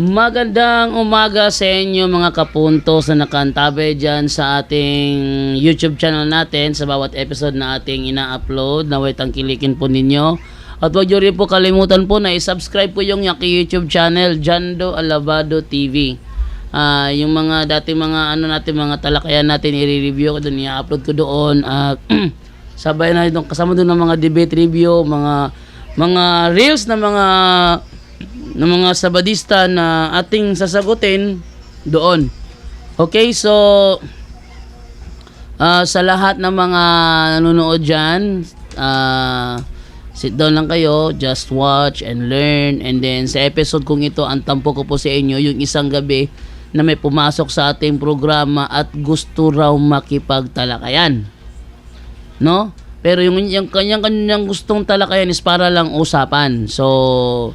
Magandang umaga sa inyo mga kapuntos na nakantabay dyan sa ating YouTube channel natin sa bawat episode na ating ina-upload. Naway tangkilikin po ninyo. At huwag nyo rin po kalimutan po na i-subscribe po yung Yaki YouTube channel, Jando Alabado TV. Yung mga dating mga natin, mga talakayan natin, i-review ko doon, i-upload ko doon. Sabay na doon, kasama doon ng mga debate review, mga reels na mga sabadista na ating sasagutin doon. Okay, so sa lahat ng mga nanonood dyan, sit down lang kayo, just watch and learn. And then sa episode kong ito, ang tampo ko po sa inyo yung isang gabi na may pumasok sa ating programa at gusto raw makipagtalakayan, no? Pero yung kanyang gustong talakayan is para lang usapan. So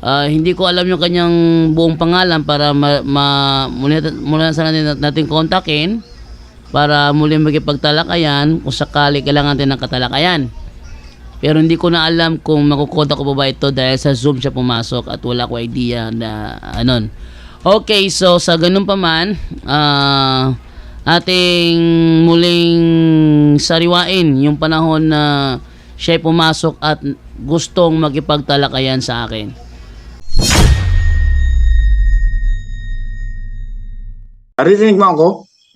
hindi ko alam yung kanyang buong pangalan para muna sa natin kontakin para muli magipagtalakayan kung sakali kailangan natin ng katalakayan. Pero hindi ko na alam kung makukontak ko ba ito dahil sa Zoom siya pumasok at wala ko idea na anon. Okay, so sa ganun pa man, ating muling sariwain yung panahon na siya pumasok at gustong magipagtalakayan sa akin. Naririnig mo ako?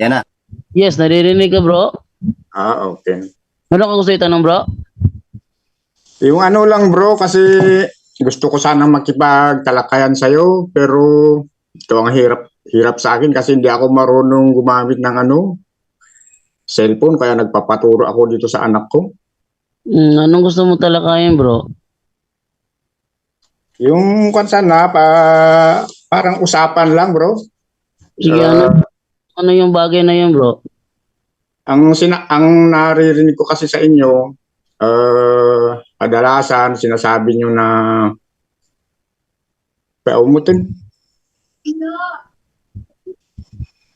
Yan na. Yes, naririnig ka bro. Okay. Meron ka gusto itanong bro? Yung ano lang bro, kasi gusto ko sana makipagtalakayan sa'yo, pero ito ang hirap sa akin kasi hindi ako marunong gumamit ng cellphone, kaya nagpapaturo ako dito sa anak ko. Anong gusto mo talakayin bro? Yung sana, parang usapan lang bro. Sige, ano yung bagay na yun bro? Ang naririnig ko kasi sa inyo, kadalasan sinasabi nyo na paumutin.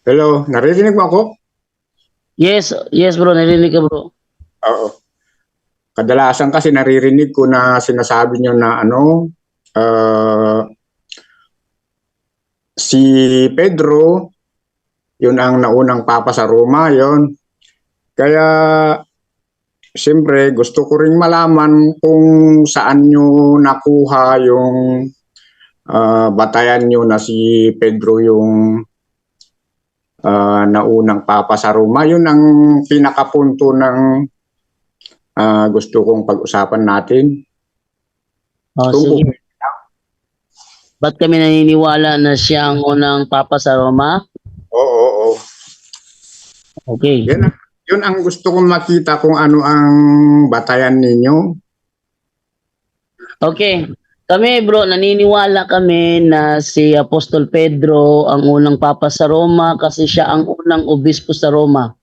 Hello, naririnig mo ako? Yes bro, naririnig ka bro. Oo. Kadalasan kasi naririnig ko na sinasabi nyo na si Pedro, yun ang naunang papa sa Roma, yun. Kaya, siyempre, gusto ko ring malaman kung saan nyo nakuha yung batayan nyo na si Pedro yung naunang papa sa Roma. Yun ang pinakapunto ng gusto kong pag-usapan natin. Sige. Ba't kami naniniwala na siya ang unang papa sa Roma? Oo. Okay. Yun ang gusto kong makita kung ano ang batayan ninyo. Okay. Kami bro, naniniwala kami na si Apostol Pedro ang unang papa sa Roma kasi siya ang unang obispo sa Roma.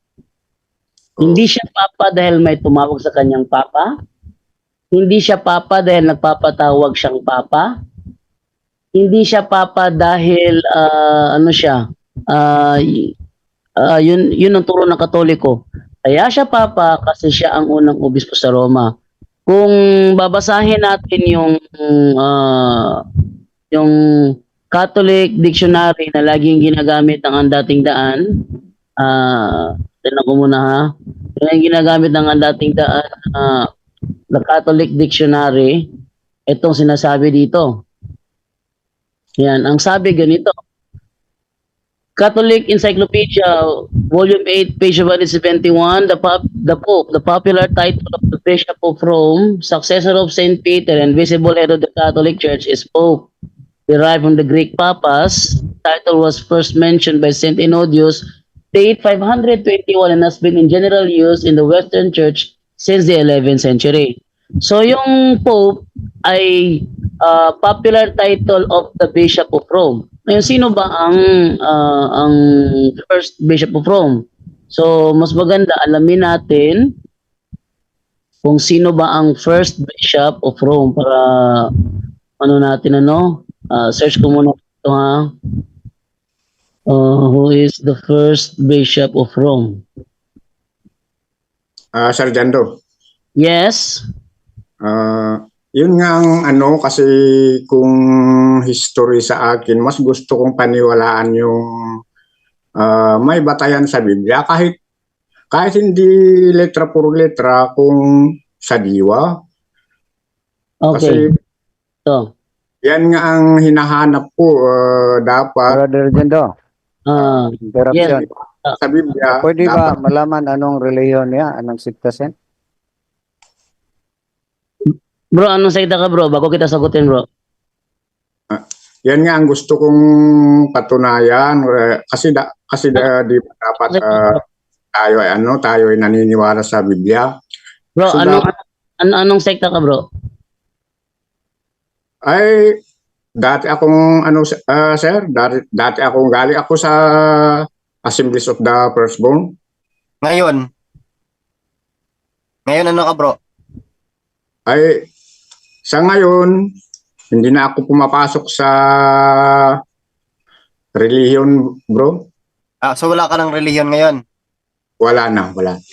Hindi siya papa dahil may tumawag sa kanyang papa. Hindi siya papa dahil nagpapatawag siyang papa. Hindi siya papa dahil yun ang turo ng Katoliko. Kaya siya papa kasi siya ang unang obispo sa Roma. Kung babasahin natin yung Catholic Dictionary na laging ginagamit ng dating daan, tingnan ko muna ha. Yung ginagamit ng dating daan, the Catholic Dictionary, itong sinasabi dito. Yan, ang sabi ganito. Catholic Encyclopedia, Volume 8, page 171, the Pope, the popular title of the Bishop of Rome, successor of Saint Peter and visible head of the Catholic Church is Pope. Derived from the Greek Papas, title was first mentioned by Saint Ennodius, date 521 and has been in general use in the Western Church since the 11th century. So yung Pope ay popular title of the Bishop of Rome. Ngayon, sino ba ang first Bishop of Rome? So mas maganda alamin natin kung sino ba ang first Bishop of Rome para search ko muna ito ha. Who is the first Bishop of Rome? Sargento. Yes. Yun nga ang ano, kasi kung history sa akin, mas gusto kong paniwalaan yung may batayan sa Biblia. Kahit hindi letra por letra, kung sa diwa. Okay. Kasi So, yan nga ang hinahanap ko, dapat Brother Jendo, yes. interruption. sa Biblia, Pwede ba dapat malaman anong reliyon niya, anong siktasin? Bro, anong salita ka bro? Bago kita sagutin bro. yan nga ang gusto kong patunayan, di ba dapat tayo ay naniniwala sa Biblia. Bro, So, anong sekta ka bro? Ay dati akong sir, dati akong galing ako sa Assemblies of the Firstborn. Ngayon ano ka bro? Ay sa ngayon hindi na ako pumapasok sa relihiyon, bro. So wala ka ng relihiyon ngayon? Wala.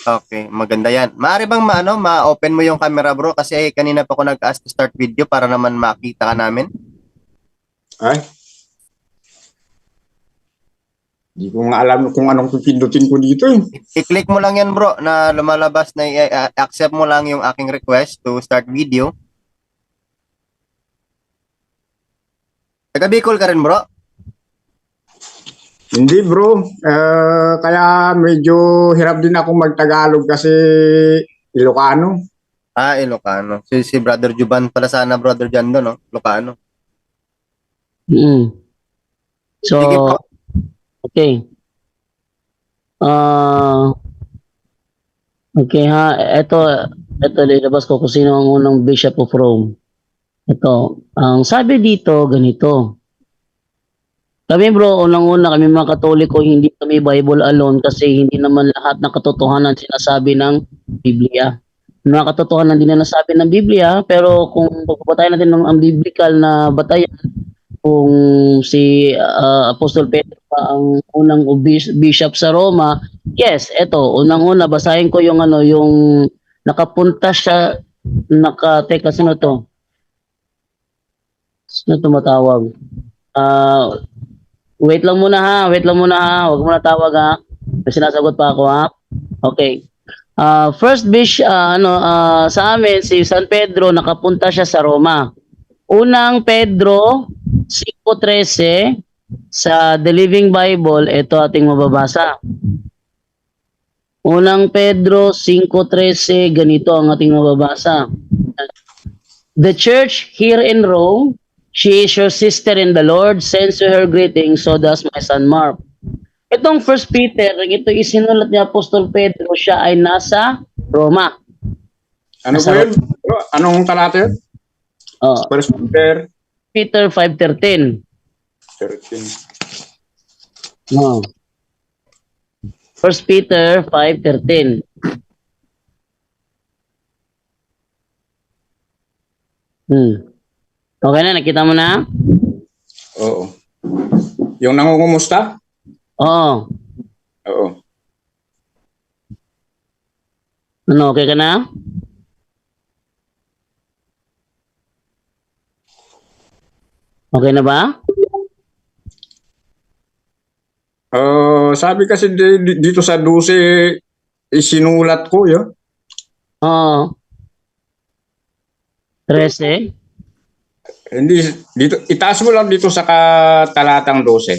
Okay, maganda yan. Maaari bang ma-open mo yung camera bro? Kasi kanina pa ako nag-ask to start video para naman makita ka namin. Ay, di ko nga alam kung anong pipindutin ko dito eh. I-click mo lang yan bro na lumalabas na accept mo lang yung aking request to start video. Taga-Bicol ka rin bro? Hindi bro, kaya medyo hirap din ako magtagalog kasi Ilocano. Ilocano. Si Brother Juban pala sana, Brother Jando, no? Ilocano. So, Sige po. okay. Okay ha, ito ilabas ko kung sino ang unang Bishop of Rome. Ito, ang sabi dito, ganito. Kami bro, unang-una kami mga Katoliko, hindi kami Bible alone kasi hindi naman lahat ng katotohanan sinasabi ng Biblia. Mga katotohanan din na nasabi ng Biblia, pero kung pagpapatayin natin ng ang biblical na batayan, kung si Apostol Pedro pa ang unang bishop sa Roma, yes, eto, unang-una basahin ko yung yung nakapunta siya, teka, sino to? Sino tumatawag? Wait lang muna ha, huwag mo na tawag ha. May sinasagot pa ako ha. Okay. First bishop, sa amin, si San Pedro, nakapunta siya sa Roma. Unang Pedro 5:13 sa The Living Bible, ito ating mababasa. Unang Pedro 5:13, ganito ang ating mababasa. The church here in Rome, she is your sister in the Lord, sends you her greetings, so does my son Mark. Itong First Peter, ito isinulat ni Apostol Pedro, siya ay nasa Roma. Ano po yun? Anong talata yun? First Peter 5:13. 13. First Peter 5:13. Okay na, nakita mo na? Oo. Yung nangungumusta? Oo. Oo. Ano, okay ka na? Okay na ba? Sabi kasi dito sa 12, isinulat ko yun. Oo. 13? Hindi, dito, itaas mo lang dito sa talatang 12.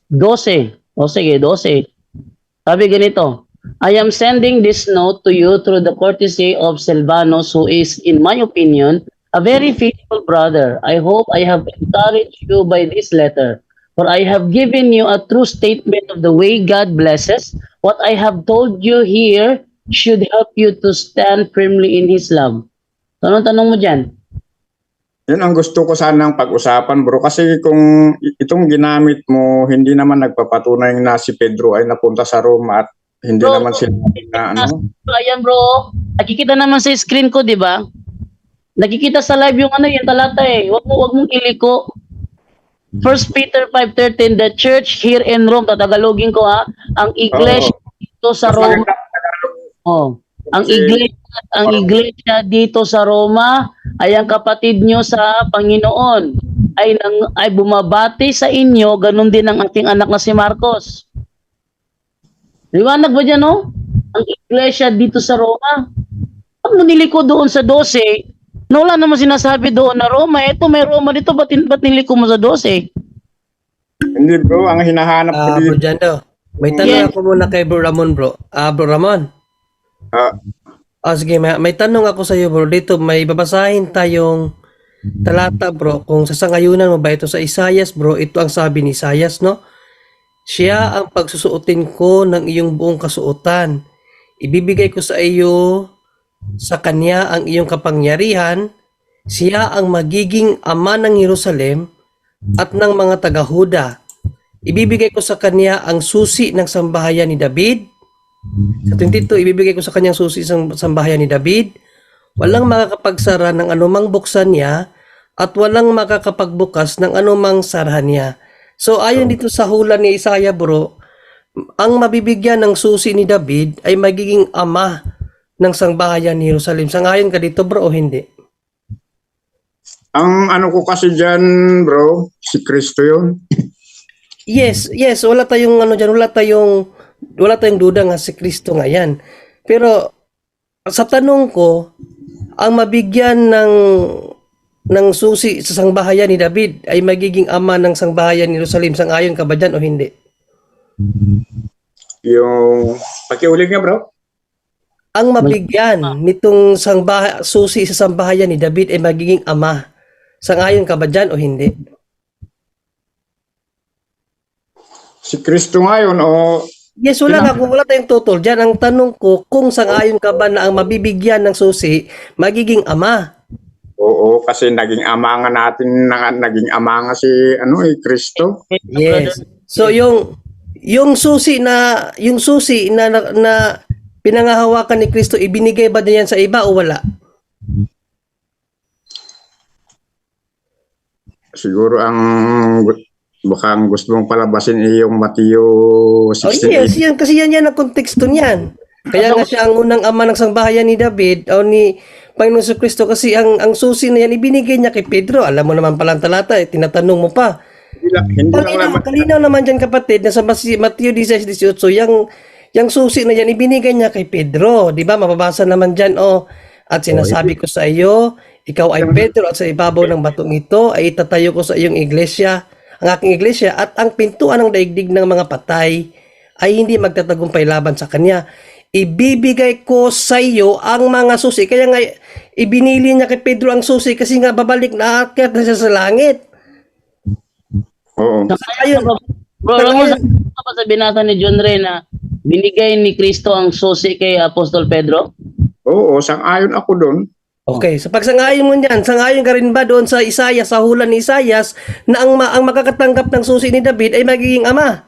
12. O sige, 12. Sabi ganito, I am sending this note to you through the courtesy of Silvanus, who is, in my opinion, a very faithful brother. I hope I have encouraged you by this letter, for I have given you a true statement of the way God blesses. What I have told you here should help you to stand firmly in His love. So, anong tanong mo dyan? Yun ang gusto ko sanang pag-usapan, bro. Kasi kung itong ginamit mo, hindi naman nagpapatunay na si Pedro ay napunta sa Roma at hindi Bro, naman sinabi na ano. Ayan bro, nakikita naman sa screen ko, di ba? Nakikita sa live yung yung talata eh. Wag mong iliko. First Peter 5:13, the church here in Rome, tatagalogin ko ha, ang iglesia dito sa Rome. ang iglesia dito sa Roma ay ang kapatid nyo sa Panginoon ay bumabati sa inyo, ganun din ang ating anak na si Marcos. Liwanag ba dyan, no? Ang iglesia dito sa Roma. Pag niliko doon sa 12, na wala naman sinasabi doon na Roma. Ito may Roma dito, ba't niliko mo sa 12? Hindi bro, ang hinahanap ko Bro dito. Jando, may tanong ako muna kay Bro Ramon, bro. Bro Ramon. Sige, may tanong ako sa iyo, bro. Dito, may babasahin tayong talata, bro. Kung sasangayunan mo ba ito sa Isayas, bro, ito ang sabi ni Isayas, no? Siya ang pagsusuotin ko ng iyong buong kasuotan. Ibibigay ko sa iyo sa kanya ang iyong kapangyarihan. Siya ang magiging ama ng Jerusalem at ng mga taga-Huda. Ibibigay ko sa kanya ang susi ng sambahayan ni David. Sa 22, ibibigay ko sa kanyang susi ng sambahayan ni David. Walang makakapagsara ng anumang buksan niya at walang makakapagbukas ng anumang sarahan niya. So ayon dito sa hula ni Isaiah, bro, ang mabibigyan ng susi ni David ay magiging ama ng sambahayan ni Jerusalem. Sangayon ka dito, bro, o hindi? Ang ano ko kasi dyan, bro, si Kristo yun. Yes, wala tayong ano diyan, wala tayong duda nga si Kristo nga yan. Pero sa tanong ko, ang mabigyan ng susi sa sangbahayan ni David ay magiging ama ng sangbahayan ni Jerusalem. Sangayon ka ba dyan o hindi? Yung pakiulit nga, bro. Ang mabigyan nitong susi sa sambahayan ni David ay magiging ama. Sangayon ka ba dyan o hindi? Si Kristo ngayon o Yes, wala nga. Kung wala tayong tutol dyan, ang tanong ko, kung sangayon ka ba na ang mabibigyan ng susi, magiging ama? oo, kasi naging ama nga natin, naging ama nga si Kristo. Yes. So yung susi na pinangahawakan ni Kristo, ibinigay ba niya yan sa iba o wala? Siguro baka ang gusto mong palabasin yung Mateo Oh 16. yes, yan kasi yan ang konteksto niyan. Kaya nga siya ang unang ama ng sangbahayan ni David o ni Panginoon sa Kristo, kasi ang susi na yan ibinigay niya kay Pedro. Alam mo naman pala ang talata, tinatanong mo pa. Hindi lang naman. Kalinaw naman dyan, kapatid, na sa Mateo 16:18, yung susi na yan ibinigay niya kay Pedro. Di ba? Mababasa naman dyan, at sinasabi ko sa iyo, ikaw ay Pedro, at sa ibabaw ng batong ito ay itatayo ko sa iyong iglesia, ang aking iglesia, at ang pintuan ng daigdig ng mga patay ay hindi magtatagumpay laban sa kanya. Ibibigay ko sa iyo ang mga susi. Kaya nga, ibinili niya kay Pedro ang susi kasi nga babalik na aakyat na siya sa langit. Oo. Ayun. Bro, alam mo sa binasa ni John Ray na binigay ni Kristo ang susi kay Apostol Pedro? Oo, sang-ayon ako doon. Okay, so pag sangayon mo niyan, sangayon ka rin ba doon sa Isayas, sa hula ni Isayas, na ang makakatanggap ng susi ni David ay magiging ama?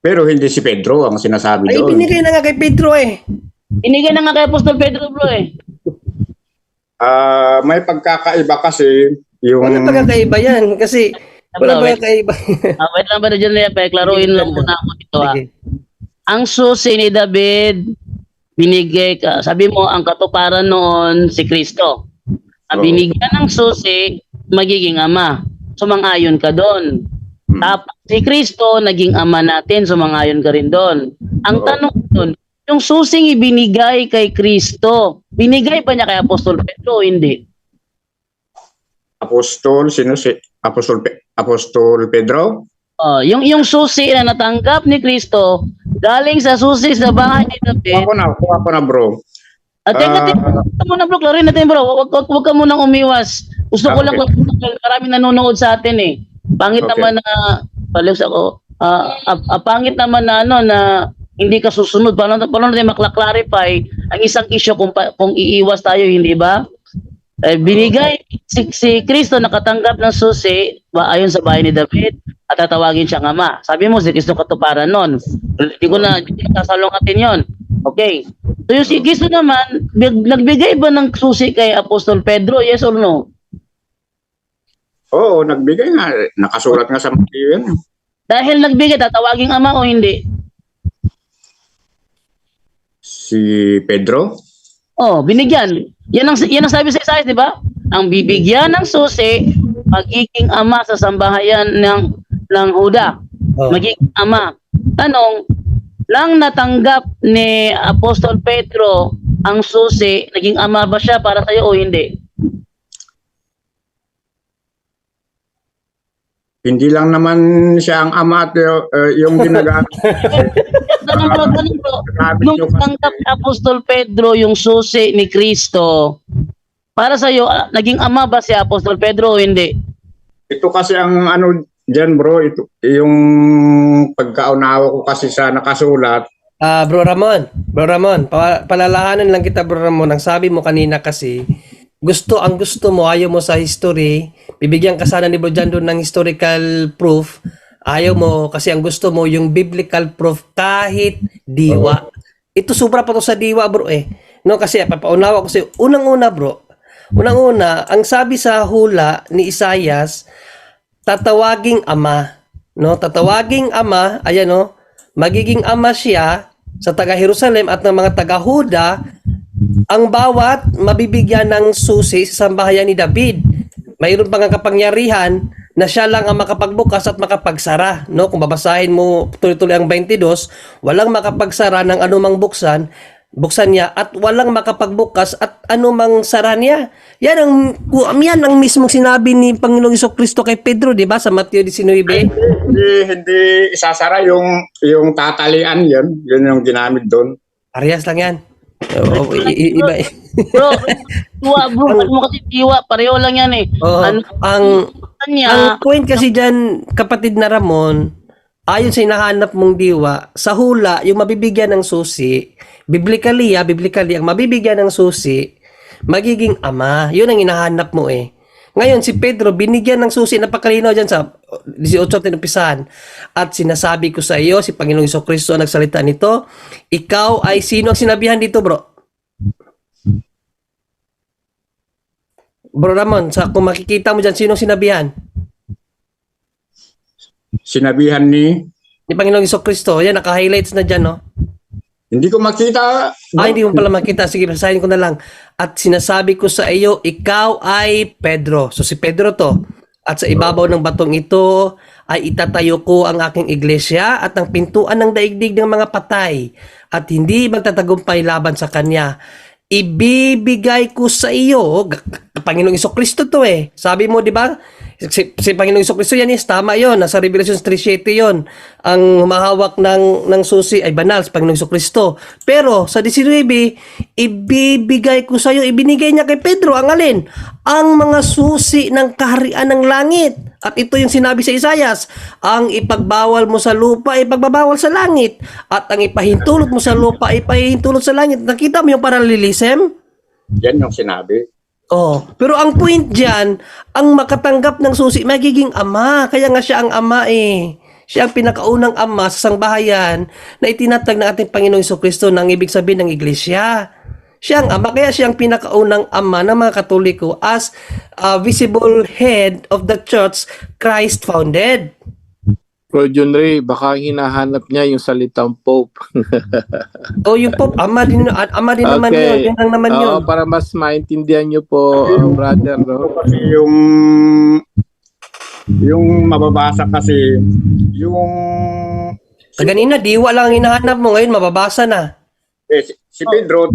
Pero hindi si Pedro ang sinasabi Ay, doon. binigay na nga kay Pedro eh. Binigay na nga kay Apostol Pedro, bro eh. May pagkakaiba kasi yung Wala pagkakaiba yan, kasi wala Wait. pagkakaiba. Wait lang ba na John Ray, klaruhin lang muna ako dito ha. Sige. Ang susi ni David, binigay ka. Sabi mo, ang katuparan noon si Kristo. Ang Oo. binigyan ng susi, magiging ama. Sumang-ayon ka doon. Tapos si Kristo, naging ama natin, sumang-ayon ka rin doon. Ang Oo. tanong doon, yung susing ibinigay kay Kristo, binigay pa niya kay Apostol Pedro o hindi? apostol, sino si Apostol Pedro? Yung susi na natanggap ni Kristo, galing sa susi sa bahay ni David. Kuha ko na bro. At teka muna bro, klarin natin bro. Wag ka munang umiwas. Gusto ko lang, maraming nanonood sa atin eh. Pangit Okay. naman na, palos ako, pangit naman na na hindi ka susunod. Paano natin makla-clarify ang isang issue kung iiwas tayo, hindi ba? Binigay si Kristo, nakatanggap ng susi ayon sa bahay ni David at tatawagin siyang ama. Sabi mo si Kristo katuparan nun. Hindi ko na sasalungatin yon. Okay. So yung si Kristo naman, nagbigay ba ng susi kay Apostol Pedro? Yes or no? Oo, nagbigay nga. Nakasulat nga sa Mateo yan. Dahil nagbigay, tatawaging ama o hindi? Si Pedro? Oh, binigyan. Yan ang sabi sa Isaiah, di ba? Ang bibigyan ng susi, magiging ama sa sambahayan ng Huda. Oh. Magiging ama. Tanong, lang natanggap ni Apostol Pedro ang susi, naging ama ba siya para sa'yo o hindi? Hindi lang naman siya ang ama at yung ginagamit. Tanong bro. Nung natanggap ni Apostol Pedro yung susi ni Kristo, para sa'yo, naging ama ba si Apostol Pedro o hindi? Ito kasi ang ano dyan bro, ito, yung pagkaunawa ko kasi sa nakasulat. Bro Ramon, palalahanan lang kita Bro Ramon, ang sabi mo kanina kasi, ang gusto mo, ayaw mo sa history, bibigyan ka sana ni Bro Jan doon ng historical proof, ayaw mo kasi ang gusto mo yung biblical proof kahit diwa. Ito sobra pa to sa diwa bro eh. No, kasi papaunawa ko sa'yo, unang-una bro, ang sabi sa hula ni Isaias, tatawaging ama, no? Tatawaging ama, ayan no, magiging ama siya sa taga-Jerusalem at ng mga taga-Huda, ang bawat mabibigyan ng susi sa sambahayan ni David. Mayroon pang kapangyarihan na siya lang ang makapagbukas at makapagsara, no? Kung babasahin mo tuloy-tuloy ang 22, walang makapagsara ng anumang buksan niya at walang makapagbukas at anumang sara niya. Yan ang mismong sinabi ni Panginoong Jesucristo kay Pedro, di ba? Sa Mateo 19. Hindi isasara yung tatalian yun. Yun yung ginamit doon. Parehas lang yan. Iba. Bro, tiwa mo kasi tiwa, pareho lang yan eh. Ang point kasi dyan, kapatid na Ramon, ayon sa hinahanap mong diwa, sa hula, yung mabibigyan ng susi, biblically, ang mabibigyan ng susi, magiging ama. Yun ang hinahanap mo eh. Ngayon, si Pedro, binigyan ng susi, napakalinaw dyan sa 18 tinumpisahan. At sinasabi ko sa iyo, si Panginoong Jesucristo ang nagsalita nito, ikaw ay sino ang sinabihan dito, bro? Bro Ramon, kung makikita mo dyan, sino ang sinabihan? Sinabihan ni Panginoong Jesucristo. Yan, naka-highlights na dyan, no? Hindi ko makita. Hindi mo pala makita. Sige, basahin ko na lang. At sinasabi ko sa iyo, ikaw ay Pedro. So si Pedro to. At sa ibabaw ng batong ito ay itatayo ko ang aking iglesia at ang pintuan ng daigdig ng mga patay at hindi magtatagumpay laban sa kanya. Ibibigay ko sa iyo, Panginoong Jesucristo to eh. Sabi mo, di ba? Si Panginoong Jesucristo yan is tama yon, nasa Revelation 3:7 yon. Ang humahawak ng susi ay banal si Panginoong Jesucristo. Pero sa 19, ibibigay ko sa iyo, ibinigay niya kay Pedro ang alin? Ang mga susi ng kaharian ng langit. At ito yung sinabi sa Isaias, ang ipagbawal mo sa lupa ay ipagbabawal sa langit, at ang ipahintulot mo sa lupa ay ipahintulot sa langit. Nakita mo yung parallelism? Yan yung sinabi. Oh, pero ang point diyan, ang makatanggap ng susi magiging ama. Kaya nga siya ang ama eh. Siya ang pinakaunang ama sa sangbahayan na itinatag ng ating Panginoong Jesucristo ng ibig sabihin ng iglesia. Siya ang ama, kaya siya ang pinakaunang ama ng mga Katoliko as visible head of the church Christ founded. Bro John Ray, baka hinahanap niya yung salitang Pope. Yung Pope, ama din naman yun. Yan lang naman yun. Para mas maintindihan niyo po, brother. No? Kasi yung mababasa kasi, yung... Kanina, diwa lang ang hinahanap mo. Ngayon, mababasa na. Si Pedro,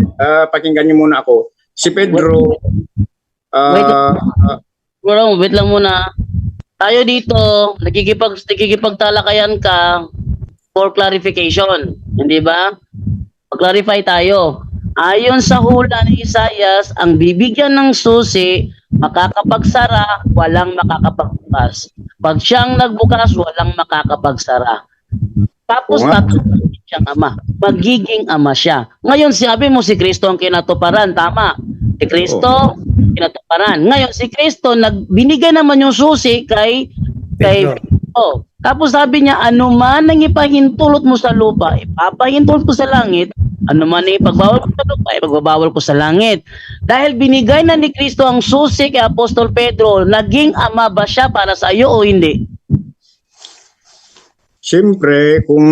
pakinggan niyo muna ako. Si Pedro, wait lang muna. Tayo dito, nakikipagtalakayan ka for clarification. Hindi ba? Pag-clarify tayo. Ayon sa hula ni Isaias, ang bibigyan ng susi, makakapagsara, walang makakapagbukas. Pag siyang nagbukas, walang makakapagsara. Tapos tatawagin siyang ama. Magiging ama siya. Ngayon, sabi mo si Kristo ang kinatuparan. Tama. Si Kristo, kinatuparan. Ngayon, si Kristo, binigay naman yung susi kay Pedro. Tapos sabi niya, ano man ang ipahintulot mo sa lupa, ipapahintulot ko sa langit. Ano man ang ipagbawal ko sa lupa, ipagbabawal ko sa langit. Dahil binigay na ni Kristo ang susi kay Apostol Pedro, naging ama ba siya para sa iyo o hindi? siyempre, kung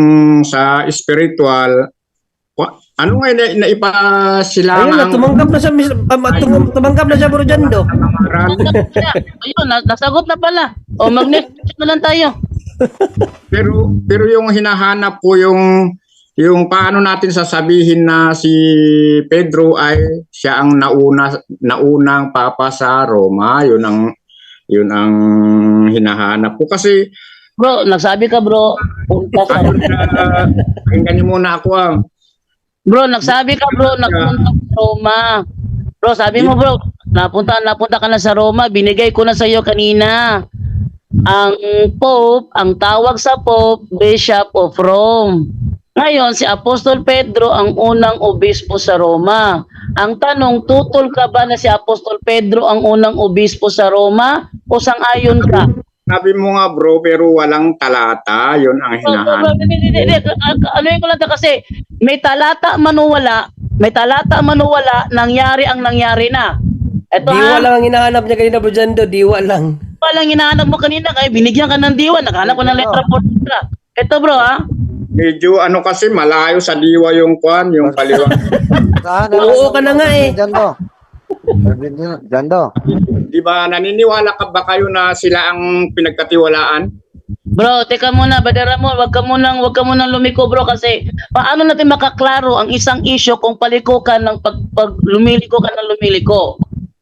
sa spiritual, Ano nga naipasilangan Ayun na, tumanggap na siya, tumanggap na siya, Bro Jando. Ayun, nasagot na pala. O, mag-next na lang tayo. Pero yung hinahanap ko yung paano natin sasabihin na si Pedro ay siya ang naunang papa sa Roma. Yun ang hinahanap ko kasi Bro, nagsabi ka, bro. Punta sa pakinggan niyo muna ako Bro, nagsabi ka, bro, napunta sa Roma. Bro, sabi mo, bro, napunta ka na sa Roma. Binigay ko na sa iyo kanina. Ang Pope, ang tawag sa Pope, Bishop of Rome. Ngayon, si Apostol Pedro ang unang obispo sa Roma. Ang tanong, tutol ka ba na si Apostol Pedro ang unang obispo sa Roma? O sang-ayon ka? Sabi mo nga bro, pero walang talata. Yun ang hinahanap. Ano yung kulanta kasi may talata man o wala, nangyari ang nangyari na. Ito Diwa ha, lang ang hinahanap niya kanina, Bro Jando, diwa lang. walang hinahanap mo kanina kaya binigyan ka ng diwa, naghanap ko ng letra po. Ito bro ha, Medyo ano kasi malayo sa diwa yung kwan, yung paliwan. Saan? Oo ka na nga eh. Jando. Jando. Di ba naniniwala ka ba kayo na sila ang pinagkatiwalaan? bro, teka muna, Badera mo, wag ka munang lumiko bro kasi paano natin makaklaro ang isang issue kung paliko ka ng pag lumiliko ka ng lumiliko.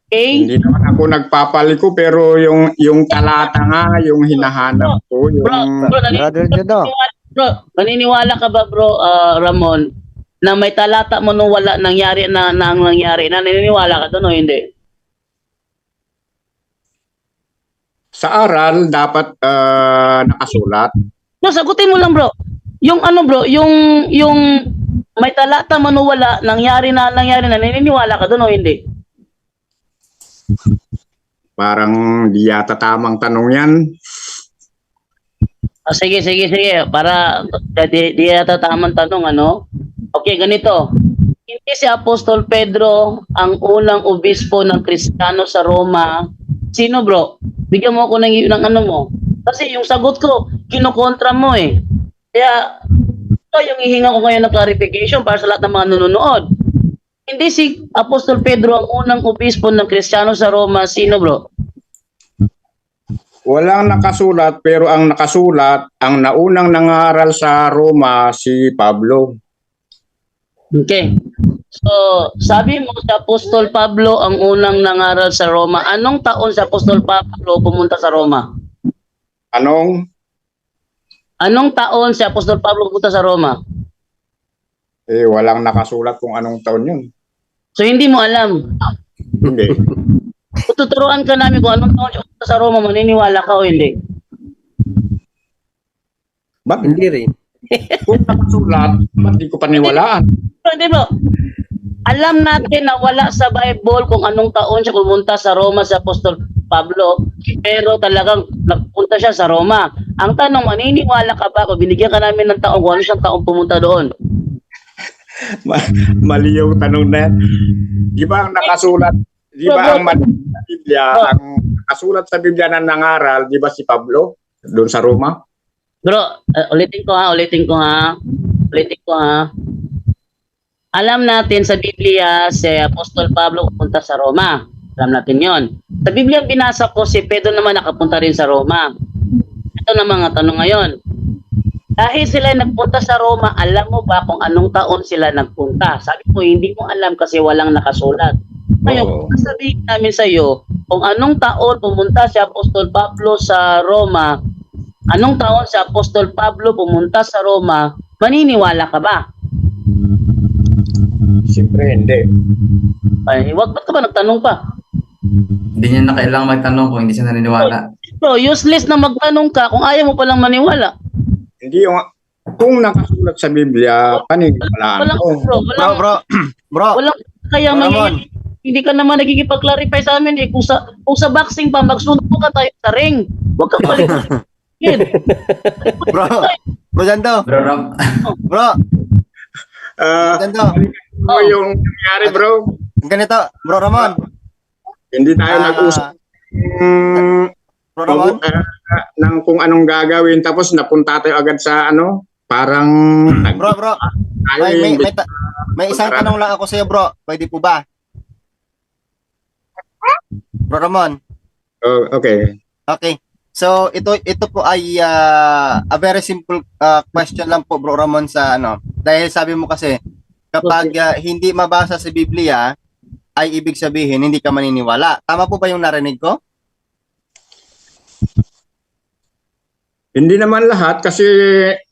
Okay? Hindi naman ako nagpapaliko pero yung talata nga, yung hinahanap ko, yung Brother Jando. Naniniwala ka ba bro, Ramon, na may talata mo nung wala nangyari na ang nangyari? Naniniwala ka doon o hindi? sa aral dapat nakasulat. No, sagutin mo lang bro. Yung ano bro, yung may talata man o wala, nangyari na, naniniwala ka doon o hindi? Parang di yata tamang tanong yan. Sige. Para di yata tamang tanong, ano? Okay, ganito. Hindi si Apostol Pedro ang unang obispo ng Kristiyano sa Roma. Sino bro? Bigyan mo ako ng ano mo. Kasi yung sagot ko, kinokontra mo eh. Kaya, ito yung ihinga ko ngayon ng clarification para sa lahat ng mga nanonood. Hindi si Apostol Pedro ang unang obispo ng Kristiyano sa Roma. Sino bro? Walang nakasulat pero ang nakasulat, ang naunang nangaral sa Roma si Pablo. Okay. So, sabi mo si Apostol Pablo ang unang nangaral sa Roma. Anong taon si Apostol Pablo pumunta sa Roma? Anong taon si Apostol Pablo pumunta sa Roma? Walang nakasulat kung anong taon yun. So, hindi mo alam. Hindi. Tuturuan ka namin kung anong taon siya pumunta sa Roma, maniniwala ka o hindi? Ba't Hindi rin. kung nakasulat, ba't di ko paniwalaan? Hindi bro. Alam natin na wala sa Bible kung anong taon siya pumunta sa Roma si Apostol Pablo, pero talagang nagpunta siya sa Roma. Ang tanong, maniniwala ka ba kung binigyan ka namin ng taong kung ano siyang taong pumunta doon? Mali yung tanong na yan. Di ba ang nakasulat, di ba ang mali sa Biblia, ang nakasulat sa Biblia na nangaral, di ba si Pablo doon sa Roma? Bro, ulitin ko ha. Alam natin sa Biblia si Apostol Pablo pupunta sa Roma. Alam natin yon. Sa Biblia binasa ko si Pedro naman nakapunta rin sa Roma. Ito na mga tanong ngayon. Dahil sila nagpunta sa Roma, alam mo ba kung anong taon sila nagpunta? Sabi mo, hindi mo alam kasi walang nakasulat. Ngayon, sabihin namin sa iyo, kung anong taon pumunta si Apostol Pablo sa Roma, anong taon si Apostol Pablo pumunta sa Roma, maniniwala ka ba? Siyempre hindi. Ay, ba't ka ba nagtanong pa? Hindi niya na kailangan magtanong kung hindi siya naniniwala. Bro, useless na magtanong ka kung ayaw mo palang maniwala. Hindi yung kung nakasulat sa Biblia, paniniwalaan Walang, ko. Bro. Walang kaya Ramon. mangyayari. Hindi ka naman nagkikipag-clarify sa amin eh. Kung sa boxing pa, magsundo ka tayo sa ring. Huwag kang balik. Bro Jando. Bro Jando. Ano yung nangyari bro? Ganito, Bro Ramon. Hindi tayo nag-usap Bro Ramon. ng kung anong gagawin tapos napunta tayo agad sa ano parang Bro, may isang tanong lang ako sa iyo, bro. Pwede po ba? Bro Ramon. Oh, okay. Okay. So ito po ay a very simple question lang po, Bro Ramon, sa ano. Dahil sabi mo kasi kapag hindi mabasa sa Biblia ay ibig sabihin hindi ka maniniwala. Tama po ba yung narinig ko? Hindi naman lahat kasi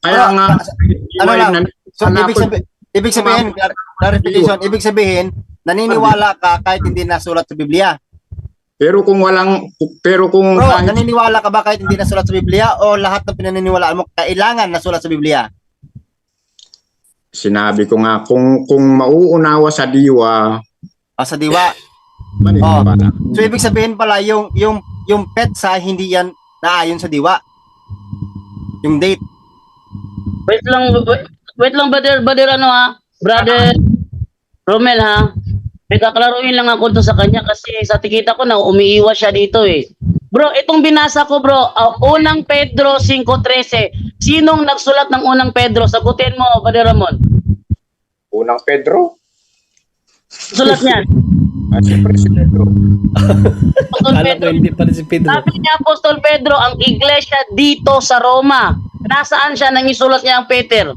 kaya Bro, nga ano lang? So ibig sabihin clarification, ibig sabihin naniniwala ka kahit hindi nasulat sa Biblia. pero kung Bro, kahit naniniwala ka ba kahit hindi nasulat sa Biblia o lahat ng pinaniniwalaan mo kailangan nasulat sa Biblia? sinabi ko nga kung mauunawa sa diwa, Sa diwa. maniniwala. So ibig sabihin pala yung petsa hindi yan naayon sa diwa. Yung date. Wait lang, brother, ano ha? Brother Romel ha? May kaklaruin lang ako to sa kanya kasi sa tikita ko na umiiwas siya dito eh. Bro, itong binasa ko bro, unang Pedro 5:13. Sinong nagsulat ng unang Pedro? Sagutin mo, brother Ramon. Unang Pedro? Sulat niyan. Siyempre si Pedro. Apostol Kala ko Pedro. hindi pala si Pedro. Sabi niya Apostol Pedro, ang iglesia dito sa Roma. Nasaan siya nang isulat niya ang Peter?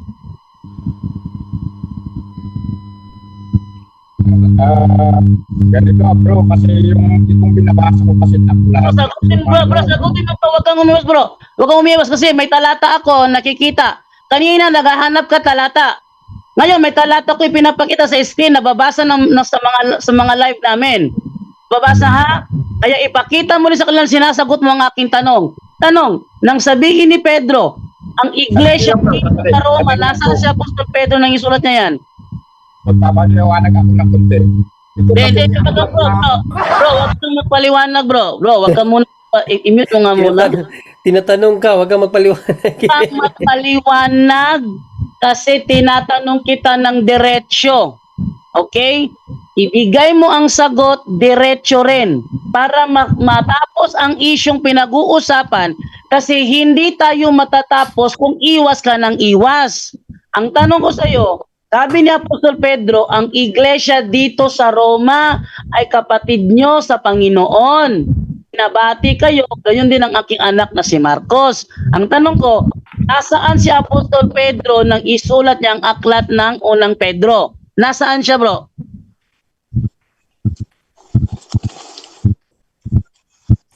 Ganito bro, kasi itong binabasa ko kasi lahat. Sagutin bro, sagutin mo pa, huwag kang umiwas bro. Huwag kang umiwas kasi may talata ako nakikita. Kanina naghahanap ka talata. Ngayon may talata ko ipinapakita sa screen na babasa sa mga live namin. Babasa ha? Kaya ipakita mo rin sa kanila sinasagot mo ang aking tanong. Tanong, nang sabihin ni Pedro, ang iglesia sa Roma, nasaan si Apostol Pedro nang isulat niya yan? Magpapaliwanag ako ng konti. Hindi, bro, wag kang magpaliwanag, bro. Bro, wag ka muna, i-mute mo nga muna. Tinatanong ka, wag kang magpaliwanag. Wag magpaliwanag kasi tinatanong kita ng diretsyo. Okay? Ibigay mo ang sagot, diretsyo rin. Para matapos ang isyong pinag-uusapan kasi hindi tayo matatapos kung iwas ka ng iwas. Ang tanong ko sa iyo, sabi ni Apostol Pedro, ang iglesia dito sa Roma ay kapatid nyo sa Panginoon. Pinabati kayo, gayon din ang aking anak na si Marcos. Ang tanong ko, nasaan si Apostol Pedro nang isulat niya ang aklat ng unang Pedro? Nasaan siya, bro?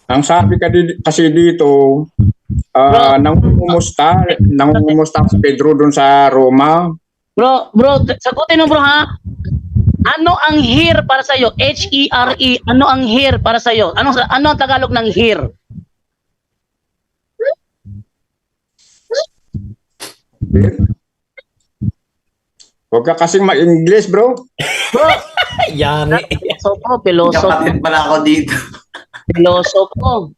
Ang sabi kasi dito, nangungumusta si Pedro doon sa Roma. Bro, sagutin mo bro ha. Ano ang here para sa iyo? H-E-R-E. Ano ang here para sa iyo? Ano ang Tagalog ng here? Huwag ka kasing ma-English, bro. Bro, Yari. piloso. Kapatid pala ako dito. Pilosopo.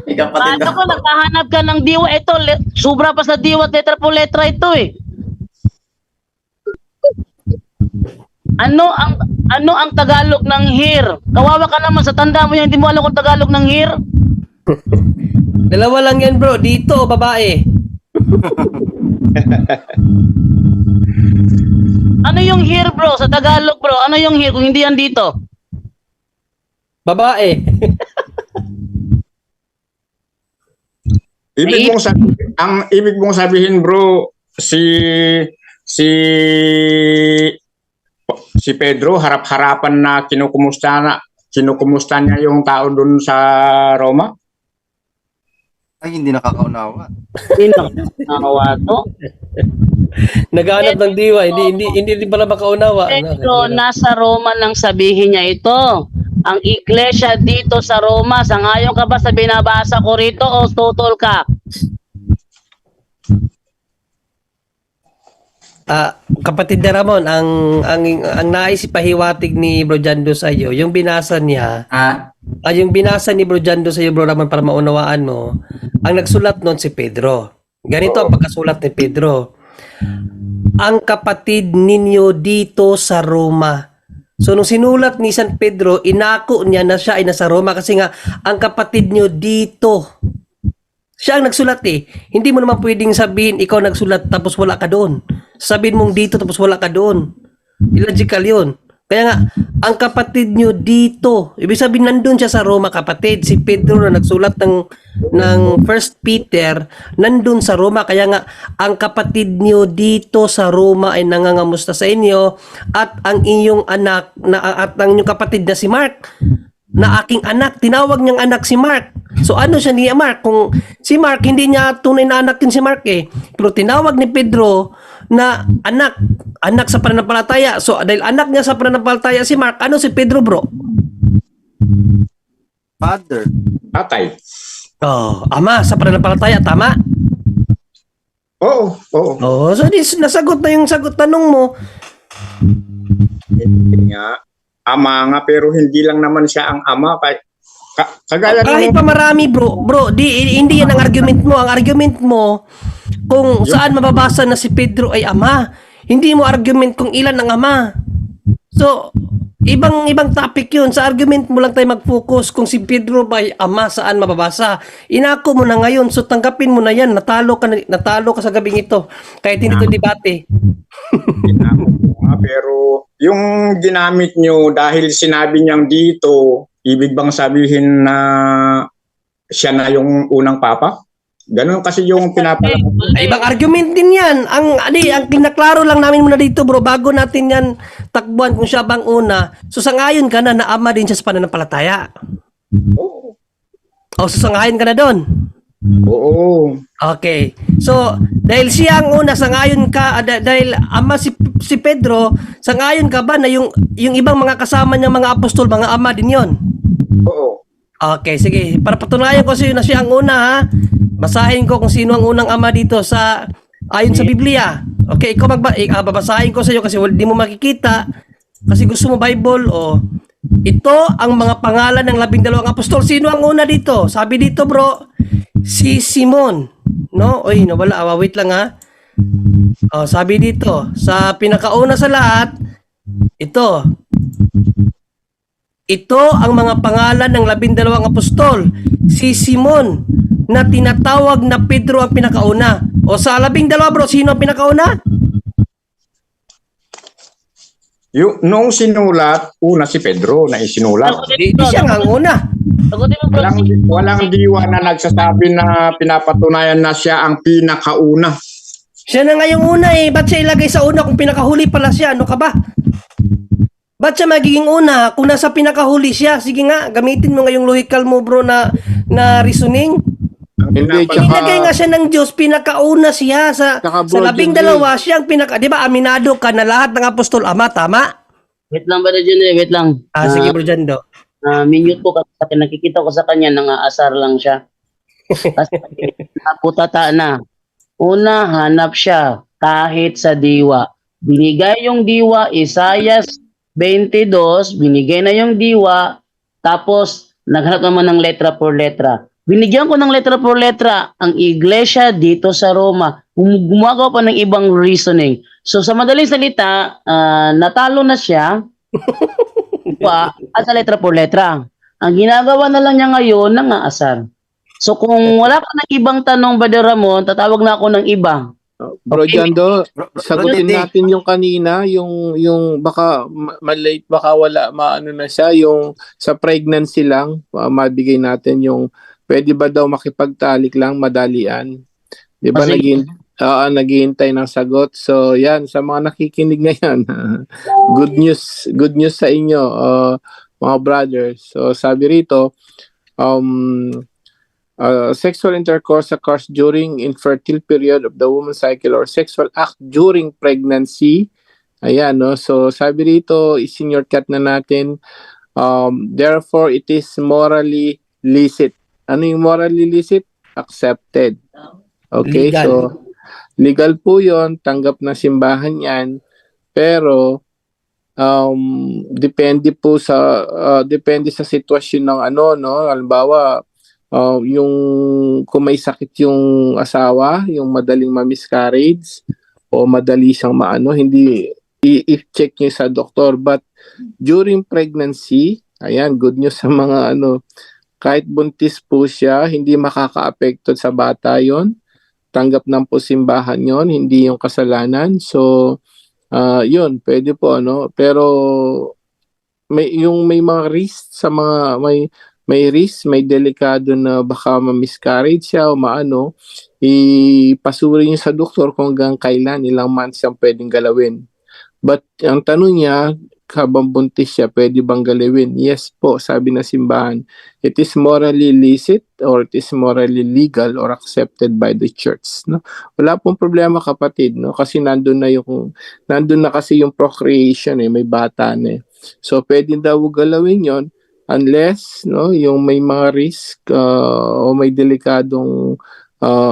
May kapatid Ano ako. ko, naghahanap ka ng diwa. Ito, sobra pa sa diwa at letra po letra ito eh. Ano ang Tagalog ng here? Kawawa ka naman sa tanda mo yan, hindi mo alam kung Tagalog ng here? Dalawa lang yan bro, dito o babae? Ano yung here bro sa Tagalog bro? Ano yung here kung hindi yan dito? Babae. Ang ibig mong sabihin, bro, si Pedro harap-harapan na kinukumusta niya yung tao doon sa Roma. Ay, hindi nakakaunawa. Hindi nakakawa to. Naghahanap ng diwa, hindi pala makaunawa. Pedro, nasa Roma nang sabihin niya ito. Ang iglesia dito sa Roma, sangayon ka ba sa binabasa ko rito o tutol ka? Kapatid na Ramon, ang nais ipahiwatig ni Bro Jando sa iyo, yung binasa niya, yung binasa ni Bro Jando sa iyo, Bro Ramon, para maunawaan mo, ang nagsulat noon si Pedro. Ganito ang pagkasulat ni Pedro. Ang kapatid ninyo dito sa Roma. So nung sinulat ni San Pedro, inako niya na siya ay nasa Roma kasi nga ang kapatid niyo dito Siya ang nagsulat eh. Hindi mo naman pwedeng sabihin ikaw nagsulat tapos wala ka doon. Sabihin mong dito tapos wala ka doon. Illogical yun. Kaya nga, ang kapatid nyo dito, ibig sabihin nandun siya sa Roma kapatid. Si Pedro na nagsulat ng First Peter, nandun sa Roma. Kaya nga, ang kapatid nyo dito sa Roma ay nangangamusta sa inyo at ang inyong anak, at ang inyong kapatid na si Mark, na aking anak, tinawag niyang anak si Mark. So ano siya ni Mark? Kung si Mark, hindi niya tunay na anak din si Mark eh. Pero tinawag ni Pedro na anak sa pananampalataya. So dahil anak niya sa pananampalataya si Mark, ano si Pedro bro? Father. Tatay. Oh, ama sa pananampalataya, tama? Oo, oo. Oh, so nasagot na yung sagot tanong mo. Hindi nga. Ama nga, pero hindi lang naman siya ang ama. Kagaya Kahit pa marami bro, hindi yan ang argument mo. Ang argument mo, kung saan mababasa na si Pedro ay ama. Hindi mo argument kung ilan ang ama. So, ibang topic yun. Sa argument mo lang tayo mag-focus kung si Pedro ba ay ama, saan mababasa. Inako mo na ngayon, so tanggapin mo na yan. Natalo ka sa gabing ito. Kahit hindi to debate. Pero yung ginamit nyo dahil sinabi niyang dito, ibig bang sabihin na siya na yung unang papa? Ganon kasi yung pinapalabas. Ay, ibang argument din yan. Ang kinaklaro lang namin muna dito bro, bago natin yan takbuhan kung siya bang una. So sangayon ka na ama din siya sa pananampalataya. Oo. O susangayon ka na doon. Oo. Okay. So, dahil siya ang una, sangayon ka, dahil ama si Pedro, sangayon ka ba na yung ibang mga kasama niya mga apostol, mga ama din yon? Oo. Okay, sige. Para patunayan ko sa iyo na siya ang una ha. Basahin ko kung sino ang unang ama dito ayon sa Biblia. Okay, ikaw babasahin ko sa iyo kasi hindi mo makikita kasi gusto mo Bible o ito ang mga pangalan ng 12 apostol. Sino ang una dito? Sabi dito, bro, si Simon. No? Oy, nawala. Wait lang ha. Oh, sabi dito, sa pinakauna sa lahat, ito ang mga pangalan ng 12 apostol. Si Simon na tinatawag na Pedro ang pinakauna. O sa 12 bro, sino ang pinakauna? Nung sinulat, una si Pedro na isinulat. Di siya ang una. Sagutin mo, bro. Walang diwa na nagsasabi na pinapatunayan na siya ang pinakauna. Siya na nga yung una eh. Ba't siya ilagay sa una kung pinakahuli pala siya? Ano ka ba? Ba't siya magiging una kung nasa pinakahuli siya? Sige nga, gamitin mo nga yung logical mo bro na reasoning. Hindi, Inilagay nga siya ng Diyos, pinakauna siya sa bro, 12 siya ang di ba aminado ka na lahat ng apostol ama, tama? Wait lang, Brother John, wait lang. Sige bro Jando. Minute po kasi nakikita ko sa kanya, nangaasar lang siya. Kasi naputata na. Una, hanap siya kahit sa diwa. Binigay yung diwa, Isaias 22, binigay na yung diwa, tapos naghanap naman ng letra por letra. Binigyan ko ng letra por letra ang iglesia dito sa Roma. Gumagawa pa ng ibang reasoning. So sa madaling salita, natalo na siya at sa letra por letra. Ang ginagawa na lang niya ngayon, nangaasar. So kung wala ka ng ibang tanong, Brother Ramon, tatawag na ako ng iba. Bro Okay. Jando, sagutin Hindi. natin yung kanina, yung baka malate, baka wala, maano na siya, yung sa pregnancy lang, mabigay natin yung, pwede ba daw makipagtalik lang, madalian? Di ba Sige. naghihintay ng sagot? So yan, sa mga nakikinig ngayon, good news sa inyo, mga brothers. So sabi rito, sexual intercourse occurs during infertile period of the woman's cycle or sexual act during pregnancy. Ayan, no? So, sabi rito, isinyortcut na natin, therefore, it is morally licit. Ano yung morally licit? Accepted. Okay, Legal. so, legal po yon, tanggap na simbahan yan, pero, depende sa sitwasyon ng no? Halimbawa, yung kung may sakit yung asawa, yung madaling ma-miscarriage o madali siyang hindi i-check niyo sa doktor. But during pregnancy, ayan, good news sa mga kahit buntis po siya, hindi makakaapekto sa bata yon. Tanggap ng po simbahan yon, hindi yung kasalanan. So, yun, pwede po, ano. Pero, may mga risk sa mga, may risk, may delikado na baka ma-miscarriage siya o maano, ipasuri niyo sa doktor kung hanggang kailan, ilang months siyang pwedeng galawin. But ang tanong niya, habang buntis siya, pwede bang galawin? Yes po, sabi ng simbahan. It is morally licit or it is morally legal or accepted by the church. No? Wala pong problema, kapatid, no? Kasi nandun na kasi yung procreation, may bata na. So pwede daw galawin yon unless, no, yung may mga risk o may delikadong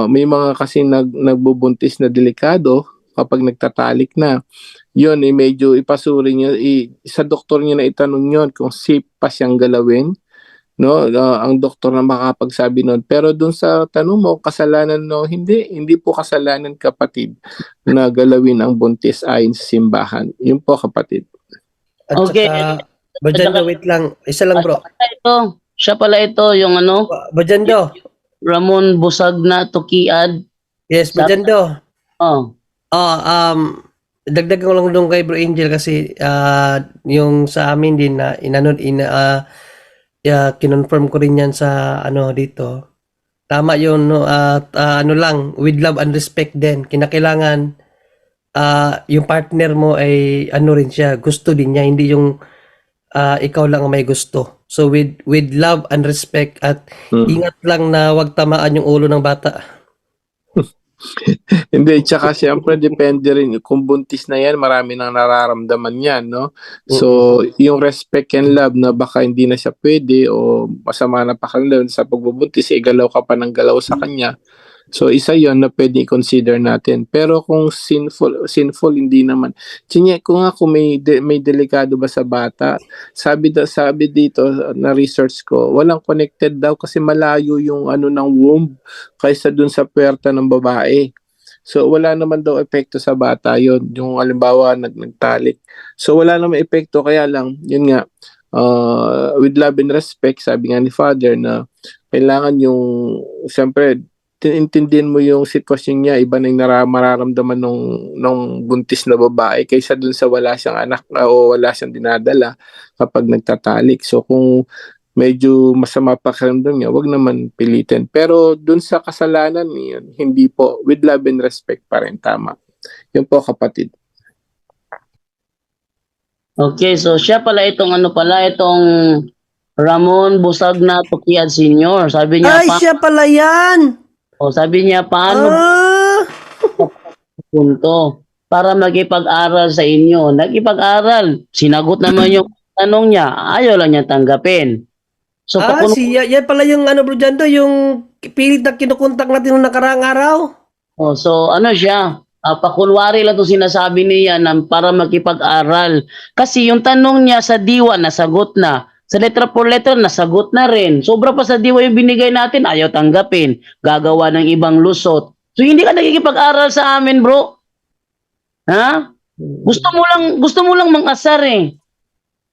may mga kasi nagbubuntis na delikado kapag nagtatalik na. Yun, medyo ipasuri niya, sa doktor niya na itanong yun kung safe pa siyang galawin, no? Ang doktor na makapagsabi nun. Pero dun sa tanong mo, kasalanan, no? Hindi po kasalanan, kapatid, na galawin ang buntis ayon sa simbahan. Yun po, kapatid. At Okay. saka, Bajando, wait lang. Isa lang, bro. Siya pala ito, yung ano, Bajando. Ramon Busagna Tukiad. Yes, Bajando. Oh. Dagdagan ko lang doon kay Bro Angel kasi yung sa amin din na kinonfirm ko rin yan sa ano dito. Tama yun, no? Ano lang, with love and respect din. Kinakailangan yung partner mo ay ano rin siya, gusto din niya, hindi yung ikaw lang ang may gusto. So with love and respect at ingat lang na wag tamaan yung ulo ng bata. Hindi, tsaka siyempre depende rin kung buntis na yan, marami nang nararamdaman yan, no? So, yung respect and love na baka hindi na siya pwede o masama na pa kanila sa pagbubuntis, galaw ka pa ng galaw sa kanya. So, isa yon na pwede i-consider natin. Pero kung sinful hindi naman. Chinyek ko nga kung may delikado ba sa bata. Sabi dito na research ko, walang connected daw kasi malayo yung ano ng womb kaysa dun sa puwerta ng babae. So, wala naman daw epekto sa bata yon, yung halimbawa nagtalik. So, wala naman epekto, kaya lang, yun nga, with love and respect, sabi nga ni Father na kailangan yung, siyempre, intindihin mo yung sitwasyon niya, iba na yung mararamdaman nung buntis na babae kaysa dun sa wala siyang anak o wala siyang dinadala kapag nagtatalik. So kung medyo masama pakiramdam niya, wag naman pilitin. Pero dun sa kasalanan yun, hindi po, with love and respect pa rin, tama. Yun po, kapatid. Okay, so siya pala itong Ramon Busagna Tukiad Sr. Sabi niya, Ay, siya pala yan! sabi niya, paano punto para magipag-aral sa inyo? Nagipag-aral. Sinagot naman yung tanong niya. Ayaw lang niya tanggapin. So, yan pala yung ano, Bro Jando, yung pilit na kinukontak natin noong nakaraang araw. So ano siya? Pakunwari lang itong sinasabi niya para makipag-aral. Kasi yung tanong niya sa diwa, nasagot na. Sa letra por letra, nasagot na rin. Sobra pa sa diwa yung binigay natin, ayaw tanggapin. Gagawa ng ibang lusot. So hindi ka nakikipag-aral sa amin, bro. Ha? Gusto mo lang mang-asar eh.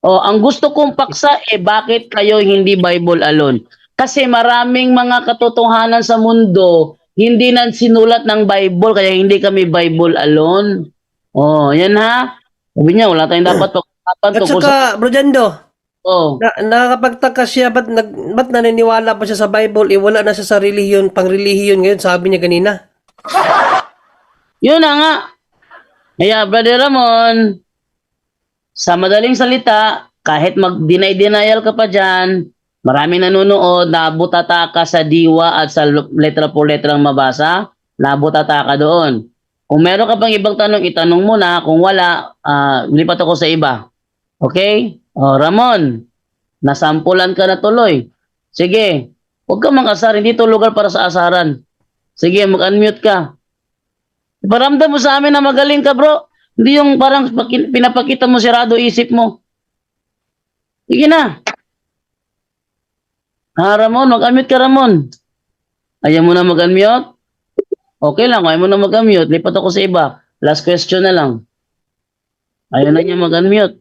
Ang gusto kong paksa bakit kayo hindi Bible alone? Kasi maraming mga katotohanan sa mundo, hindi na sinulat ng Bible, kaya hindi kami Bible alone. Yan ha. Sabi niya, wala tayong dapat pag-usapan. At saka, Bro Jando, nakakapagtaka siya, ba't naniniwala pa siya sa Bible? Wala na siya sa relihiyon, pang-relihiyon ngayon, sabi niya kanina. Yun na nga. Kaya, Brother Ramon, sa madaling salita, kahit mag-deny-denial ka pa dyan, maraming nanonood, nabutata ka sa diwa at sa letra por letra ang mabasa, nabutata ka doon. Kung meron ka pang ibang tanong, itanong mo na. Kung wala, lipat ako sa iba. Okay? Ramon, nasampulan ka na tuloy. Sige, huwag ka mang-asar. Hindi ito lugar para sa asaran. Sige, mag-unmute ka. Paramdam mo sa amin na magaling ka, bro. Hindi yung parang pinapakita mo sirado isip mo. Sige na. Ramon, mag-unmute ka, Ramon. Ayaw mo na mag-unmute? Okay lang, ayaw mo na mag-unmute. Lipat ako sa iba. Last question na lang. Ayaw na niya mag-unmute.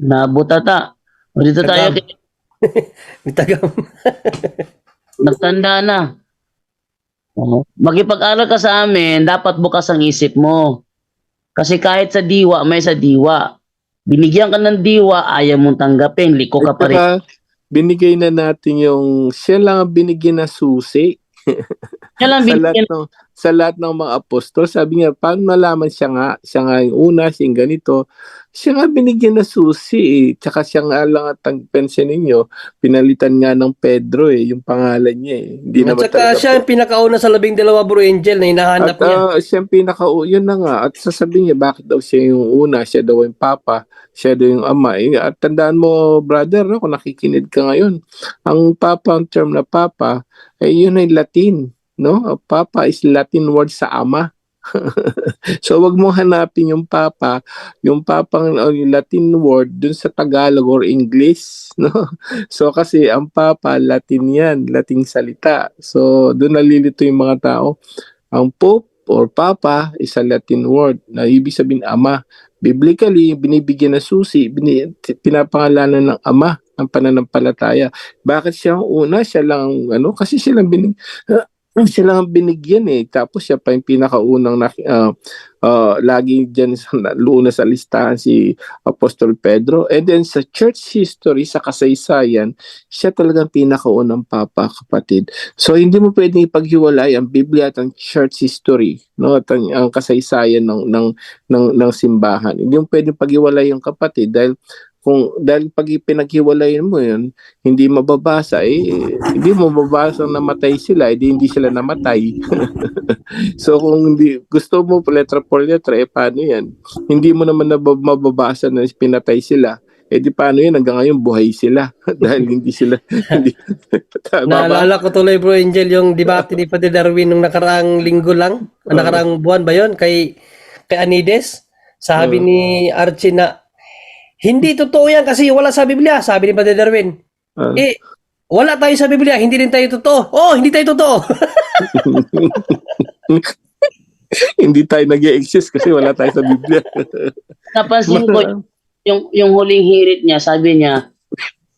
Nabutata. Dito tayo Bitagam. Nagtanda na. Oo. Makipag-aral ka sa amin, dapat bukas ang isip mo. Kasi kahit sa diwa, may sa diwa. Binigyan ka ng diwa, ayaw mong tanggapin, liko ka pa rin. Saka, binigay na natin yung, siya lang ang binigyan na susi. Kaya lang binigyan Sa lahat ng mga apostol, sabi niya, paano nalaman siya nga yung una, siya yung ganito. Siya nga binigyan na susi eh. Tsaka siya nga lang at ang pension ninyo, pinalitan nga ng Pedro eh, yung pangalan niya eh. Hindi At naman saka talaga siya ang pinakauna sa 12 bro Angel na hinahanap at niya. siya ang yun na nga. At sasabihin niya, bakit daw siya yung una, siya daw yung papa, siya daw yung ama. At tandaan mo, brother, no, kung nakikinig ka ngayon, ang papa, ang term na papa, yun ay Latin. No? Papa is Latin word sa ama. So wag mo hanapin yung papa yung Latin word dun sa Tagalog or English, no? So kasi ang papa Latin yan, Lating salita. So doon nalilito yung mga tao. Ang pope or papa is a Latin word na ibig sabihin ama. Biblically, binibigyan na susi, pinapangalanan ng ama ang pananampalataya. Bakit siya ang una? Siya lang kasi siya lang sila ang binigyan eh. Tapos siya pa yung pinakaunang lagi dyan luna sa listahan si Apostol Pedro. And then sa church history, sa kasaysayan, siya talagang pinakaunang papa, kapatid. So hindi mo pwedeng ipaghiwalay ang Biblia at ang church history, no? At ang kasaysayan ng simbahan. Hindi mo pwedeng paghiwalay yung kapatid dahil pag pinaghiwalayin mo yun, hindi mababasa hindi mo mababasa namatay sila, hindi sila namatay. So kung hindi gusto mo letra por letra, paano yan? Hindi mo naman mababasa na pinatay sila. Di paano yan? Hanggang ngayon buhay sila dahil hindi sila Naalala ko tuloy bro Angel yung debate ni Padre Darwin nung nakaraang linggo lang, nakaraang buwan ba yon kay Anides. Sabi ni Archie na hindi totoo yan kasi wala sa Biblia, sabi ni Padre Darwin. Wala tayo sa Biblia, hindi rin tayo totoo. Hindi tayo totoo. Hindi tayo nag-exist kasi wala tayo sa Biblia. Napansin ko yung huling hirit niya, sabi niya,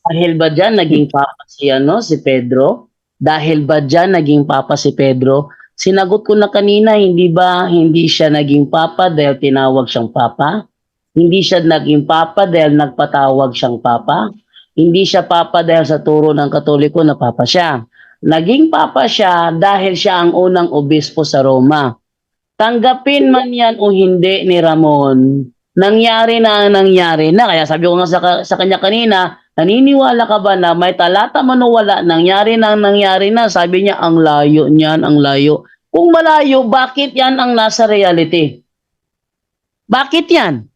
dahil ba dyan naging papa si Pedro? Dahil ba dyan naging papa si Pedro? Sinagot ko na kanina, hindi siya naging papa dahil tinawag siyang papa? Hindi siya naging papa dahil nagpatawag siyang papa. Hindi siya papa dahil sa turo ng Katoliko na papa siya. Naging papa siya dahil siya ang unang obispo sa Roma. Tanggapin man yan o hindi ni Ramon, nangyari na ang nangyari na. Kaya sabi ko nga sa kanya kanina, naniniwala ka ba na may talata man o wala, nangyari na ang nangyari na? Sabi niya, ang layo niyan, ang layo. Kung malayo, bakit yan ang nasa reality? Bakit yan?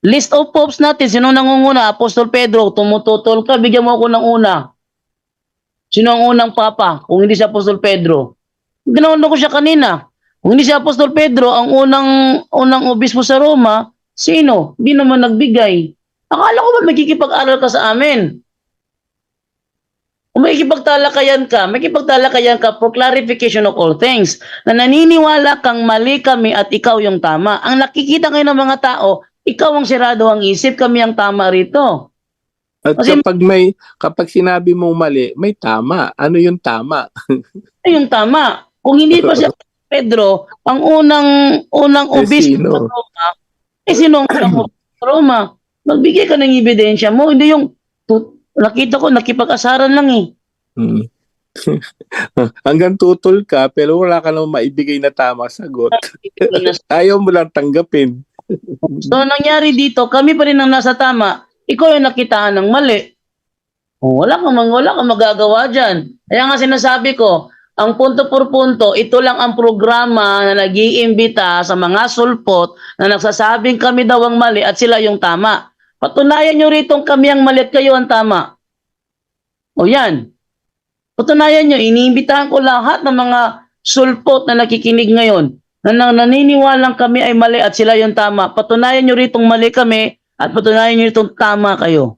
List of popes natin, sino nangunguna? Apostol Pedro, tumututol ka, bigyan mo ako ng una. Sino ang unang papa? Kung hindi si Apostol Pedro. Ginawa ko siya kanina. Kung hindi si Apostol Pedro, ang unang obispo sa Roma, sino? Hindi naman nagbigay. Akala ko ba magkikipag-aral ka sa amin? Kung makikipagtalakayan ka for clarification of all things, na naniniwala kang mali kami at ikaw yung tama. Ang nakikita ngayon ng mga tao, ikaw ang sirado ang isip, kami ang tama rito. At Kasi, kapag sinabi mo mali, may tama. Ano yung tama? yung tama. Kung hindi pa si Pedro, ang unang obispo sino? sa Roma, sino ang unang obispo sa Roma? Magbigay ka ng ebidensya mo, hindi yung nakita ko, nakipag-asaran lang eh. Hanggang tutol ka, pero wala ka naman maibigay na tama sagot. Ayaw mo lang tanggapin. So, nangyari dito, kami pa rin ang nasa tama. Ikaw yung nakitaan ng mali. Wala kang magagawa dyan. Kaya nga sinasabi ko, ang punto por punto, ito lang ang programa na nag-iimbita sa mga sulpot na nagsasabing kami daw ang mali at sila yung tama. Patunayan nyo rito kami ang mali at kayo ang tama. O yan. Patunayan nyo, iniimbitahan ko lahat ng mga sulpot na nakikinig ngayon na naniniwalang kami ay mali at sila yung tama. Patunayan nyo ritong mali kami at patunayan nyo ritong tama kayo.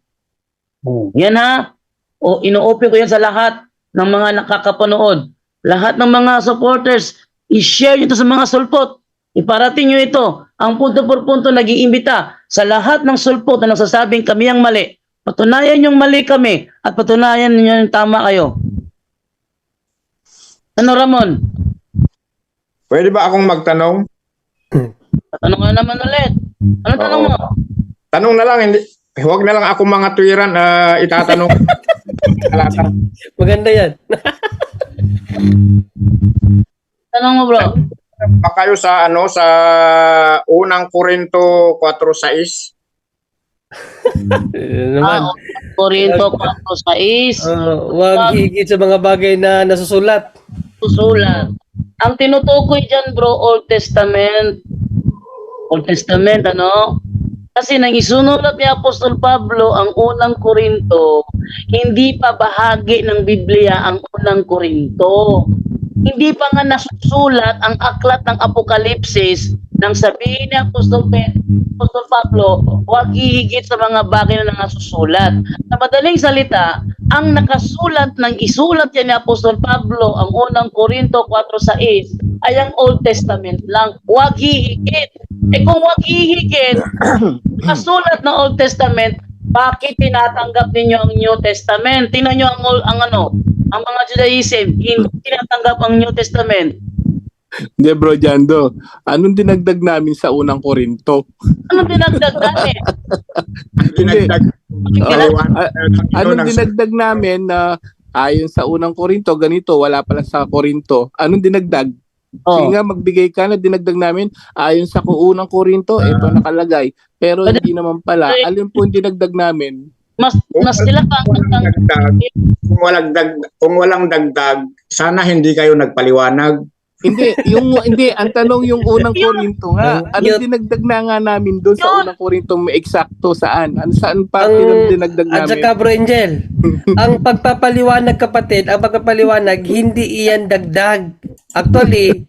Yan ha. Ino-open ko yan sa lahat ng mga nakakapanood. Lahat ng mga supporters, i-share nyo ito sa mga sulpot. Iparating nyo ito. Ang punto por punto nag-iimbita sa lahat ng sulpot na nagsasabing kami ang mali. Patunayan yung mali kami at patunayan ninyo yung tama kayo. Ano, Ramon? Pwede ba akong magtanong? Tanong nga naman ulit. Ano tanong mo? Tanong na lang, hindi, huwag na lang ako mga tuwiran itatanong. Talata. Maganda yan. Tanong mo, bro. Pa kayo sa sa unang Korinto 4:6. Naman. Korinto 4:6. Huwag higit sa mga bagay na nasusulat. Susulat. Ang tinutukoy dyan, bro, Old Testament. Old Testament, ano? Kasi nang isunulat ni Apostol Pablo ang unang Korinto, hindi pa bahagi ng Biblia ang unang Korinto. Hindi pa nga nasusulat ang aklat ng Apokalipsis nang sabihin ni Apostol Pablo, huwag hihigit sa mga bagay na nasusulat. Sa madaling salita, ang nakasulat ng isulat yan ni Apostol Pablo, ang unang Korinto 4:6, ay ang Old Testament lang. Huwag hihigit. Kung huwag hihigit, kasulat ng Old Testament, bakit tinatanggap ninyo ang New Testament? Tingnan nyo ang mga Judaism, hindi tinatanggap ang New Testament. Hindi, Bro Jando. Anong dinagdag namin sa unang Korinto? Anong dinagdag namin? Dinagdag. Anong dinagdag namin na ayon sa unang Korinto, ganito, wala pala sa Korinto. Anong dinagdag? Sige nga, magbigay ka na dinagdag namin ayon sa unang Korinto, ito nakalagay. Pero hindi naman pala. Alin po yung dinagdag namin? Mas sila pa ang Kung walang dagdag, sana hindi kayo nagpaliwanag. Hindi, ang tanong yung unang Korinto nga. Ano dinagdag na nga namin doon sa unang Korinto, may eksakto saan? Saan pa dinagdag namin? At saka, Bro Angel, ang pagpapaliwanag, kapatid, hindi iyan dagdag. Actually,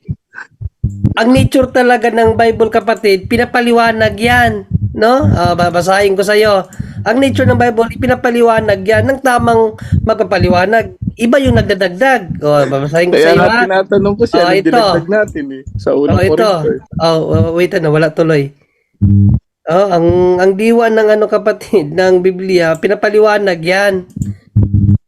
ang nature talaga ng Bible, kapatid, pinapaliwanag yan. No? Babasahin ko sa'yo. Ang nature ng Bible, pinapaliwanag yan ng tamang magpapaliwanag. Iba yung nagdadagdag. Babasahin ko Kaya sa'yo. nga tinatanong ko siya, anong dinagdag natin sa unang Korinto. Wait, wala tuloy. Ang diwa ng kapatid ng Biblia, pinapaliwanag yan.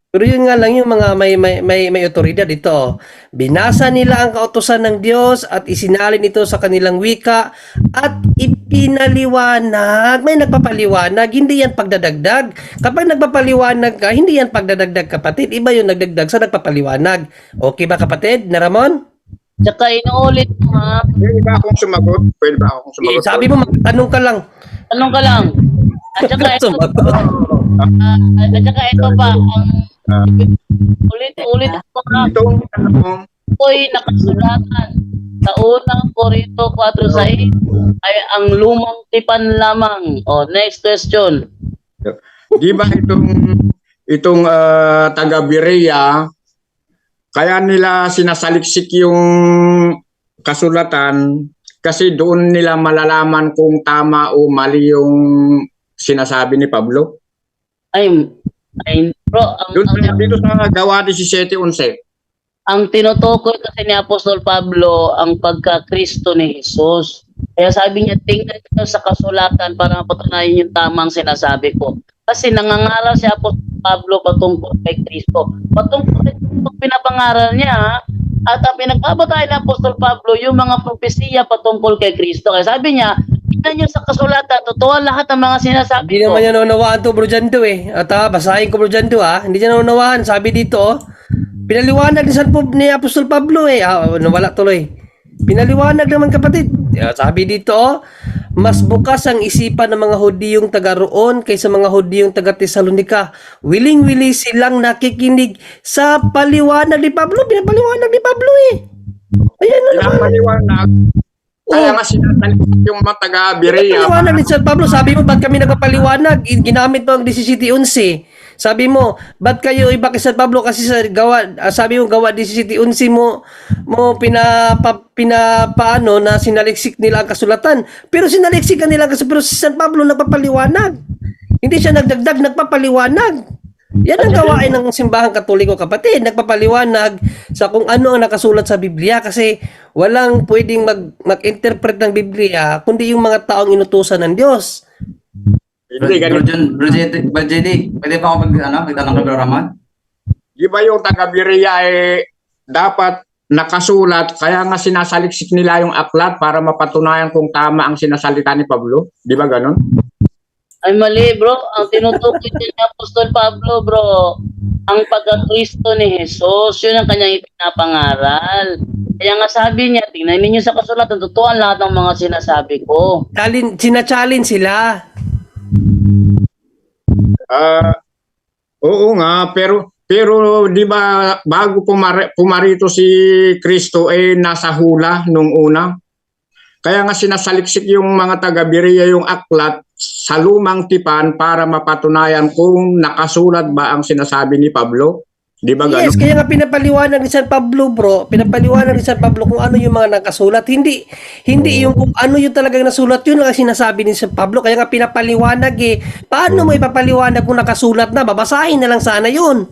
Pero yun nga lang yung mga may otoridad ito. Binasa nila ang kautusan ng Diyos at isinalin ito sa kanilang wika at ipinaliwanag. May nagpapaliwanag, hindi yan pagdadagdag. Kapag nagpapaliwanag ka, hindi yan pagdadagdag, kapatid. Iba yung nagdagdag sa nagpapaliwanag. Okay ba, kapatid? Na Ramon? Tsaka inuulit mo, ha? Pwede ba akong sumagot? Sabi mo, magtanong ka lang. Tanong ka lang. At saka ito pa, ulit ko nga, Itong tanong, ako'y nakasulatan sa unang Korinto 4:6 ay ang lumang tipan lamang. Next question. di ba itong taga Berea, kaya nila sinasaliksik yung kasulatan kasi doon nila malalaman kung tama o mali yung sinasabi ni Pablo. Bro, Dito sa Gawa 17:11. ang tinutukoy kasi ni Apostol Pablo ang pagka-Kristo ni Jesus. Kaya sabi niya, tingnan nyo sa kasulatan para mapatunayan yung tamang sinasabi ko. Kasi nangangaral si Apostol Pablo patungkol kay Kristo. Patungkol kay Kristo, pinapangaral niya, at ang pinagbabatayan ni Apostol Pablo, yung mga propesiya patungkol kay Kristo. Kaya sabi niya, tingnan nyo sa kasulatan, totoo lahat ng mga sinasabi Hindi ko. naman yan naunawaan to, Bro Jando eh. At basahin ko, Bro Jando Hindi niya naunawaan. Sabi dito, pinaliwanag ni Apostol Pablo eh. Nawala tuloy. Pinaliwanag naman, kapatid. Sabi dito, mas bukas ang isipan ng mga Hudiyong taga roon kaysa mga Hudiyong taga Tesalonika. Wiling-wili silang nakikinig sa paliwanag ni Pablo. Pinapaliwanag ni Pablo eh. Ayan na naman. Pinapaliwanag. Kaya nga sinasaliksik yung mga taga Berea. Paliwanag ni San Pablo, sabi mo, ba't kami nagpapaliwanag? Ginamit mo ang 17:11. Sabi mo, ba't kayo iba kay San Pablo? Kasi sa sabi mo, Gawa 17:11 mo pinapaano na sinaliksik nila ang kasulatan. Pero sinaliksikan nila kasi pero si San Pablo nagpapaliwanag. Hindi siya nagdagdag, nagpapaliwanag. Yan ang gawain ng simbahang Katoliko, kapatid. Nagpapaliwanag sa kung ano ang nakasulat sa Biblia kasi walang pwedeng mag-interpret ng Biblia kundi yung mga taong inutusan ng Diyos. Hindi, ganito. Bro JD, pwede pa ako magtanong kay Bro Ramon? Di ba yung taga-Berea dapat nakasulat, kaya nga sinasaliksik nila yung aklat para mapatunayan kung tama ang sinasalita ni Pablo? Di ba ganon? Ay mali bro, ang tinutukoy din ni Apostol Pablo bro, ang pagkakristo ni Jesus, yun ang kanyang ipinapangaral. Kaya nga sabi niya, tingnan ninyo sa kasulatan, totoo ang lahat ng mga sinasabi ko. Sina-challenge sila. Oo nga, pero di ba bago pumarito si Kristo nasa hula nung una? Kaya nga sinasaliksik yung mga taga-Berea yung aklat sa lumang tipan para mapatunayan kung nakasulat ba ang sinasabi ni Pablo. Di ba Yes, gano'n? kaya nga pinapaliwanag ni San Pablo, bro. Pinapaliwanag ni San Pablo kung ano yung mga nakasulat. Hindi yung kung ano yung talagang nasulat, yun ang sinasabi ni San Pablo. Kaya nga pinapaliwanag Paano mo ipapaliwanag kung nakasulat na? Babasahin na lang sana yun.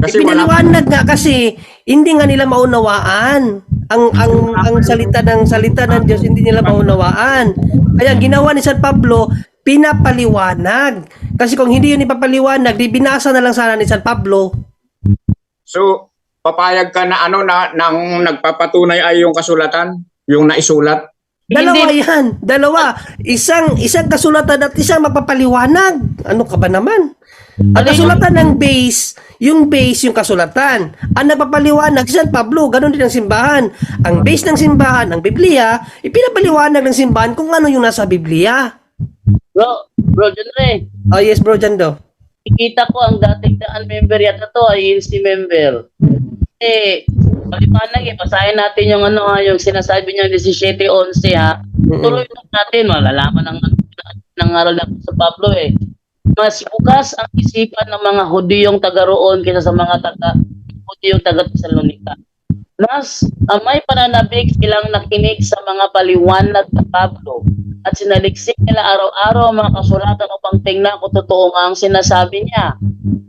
Kasi Pinaliwanag nga kasi hindi nga nila maunawaan. Ang salita ng Diyos hindi nila maunawaan. Kaya ginawa ni San Pablo, pinapaliwanag. Kasi kung hindi yun ipapaliwanag, di binasa na lang sana ni San Pablo. So, papayag ka na nang nagpapatunay ay yung kasulatan, yung naisulat. Dalawa yan. Dalawa. Isang kasulatan at isang mapapaliwanag. Ano ka ba naman? Ang kasulatan ng base, yung kasulatan. Ang nagpapaliwanag si San Pablo, ganun din ang simbahan. Ang base ng simbahan, ang Biblia, ipinapaliwanag ng simbahan kung ano yung nasa Biblia. Bro, John Ray, Oh yes bro, Jando. ikita ko ang dating daan member yata to ay INC member. Paliwanag basahin natin yung yung sinasabi niya 17:11 ha. Tuloy natin, malalaman ng aral lang sa Pablo Mas bukas ang isipan ng mga Hudiyong taga roon kaysa sa mga Hudiyong taga Tesalonika. Mas may pananabik silang nakinig sa mga paliwanag ng Pablo at sinaliksik nila araw-araw ang mga kasulatan upang tingnan kung totoo nga ang sinasabi niya.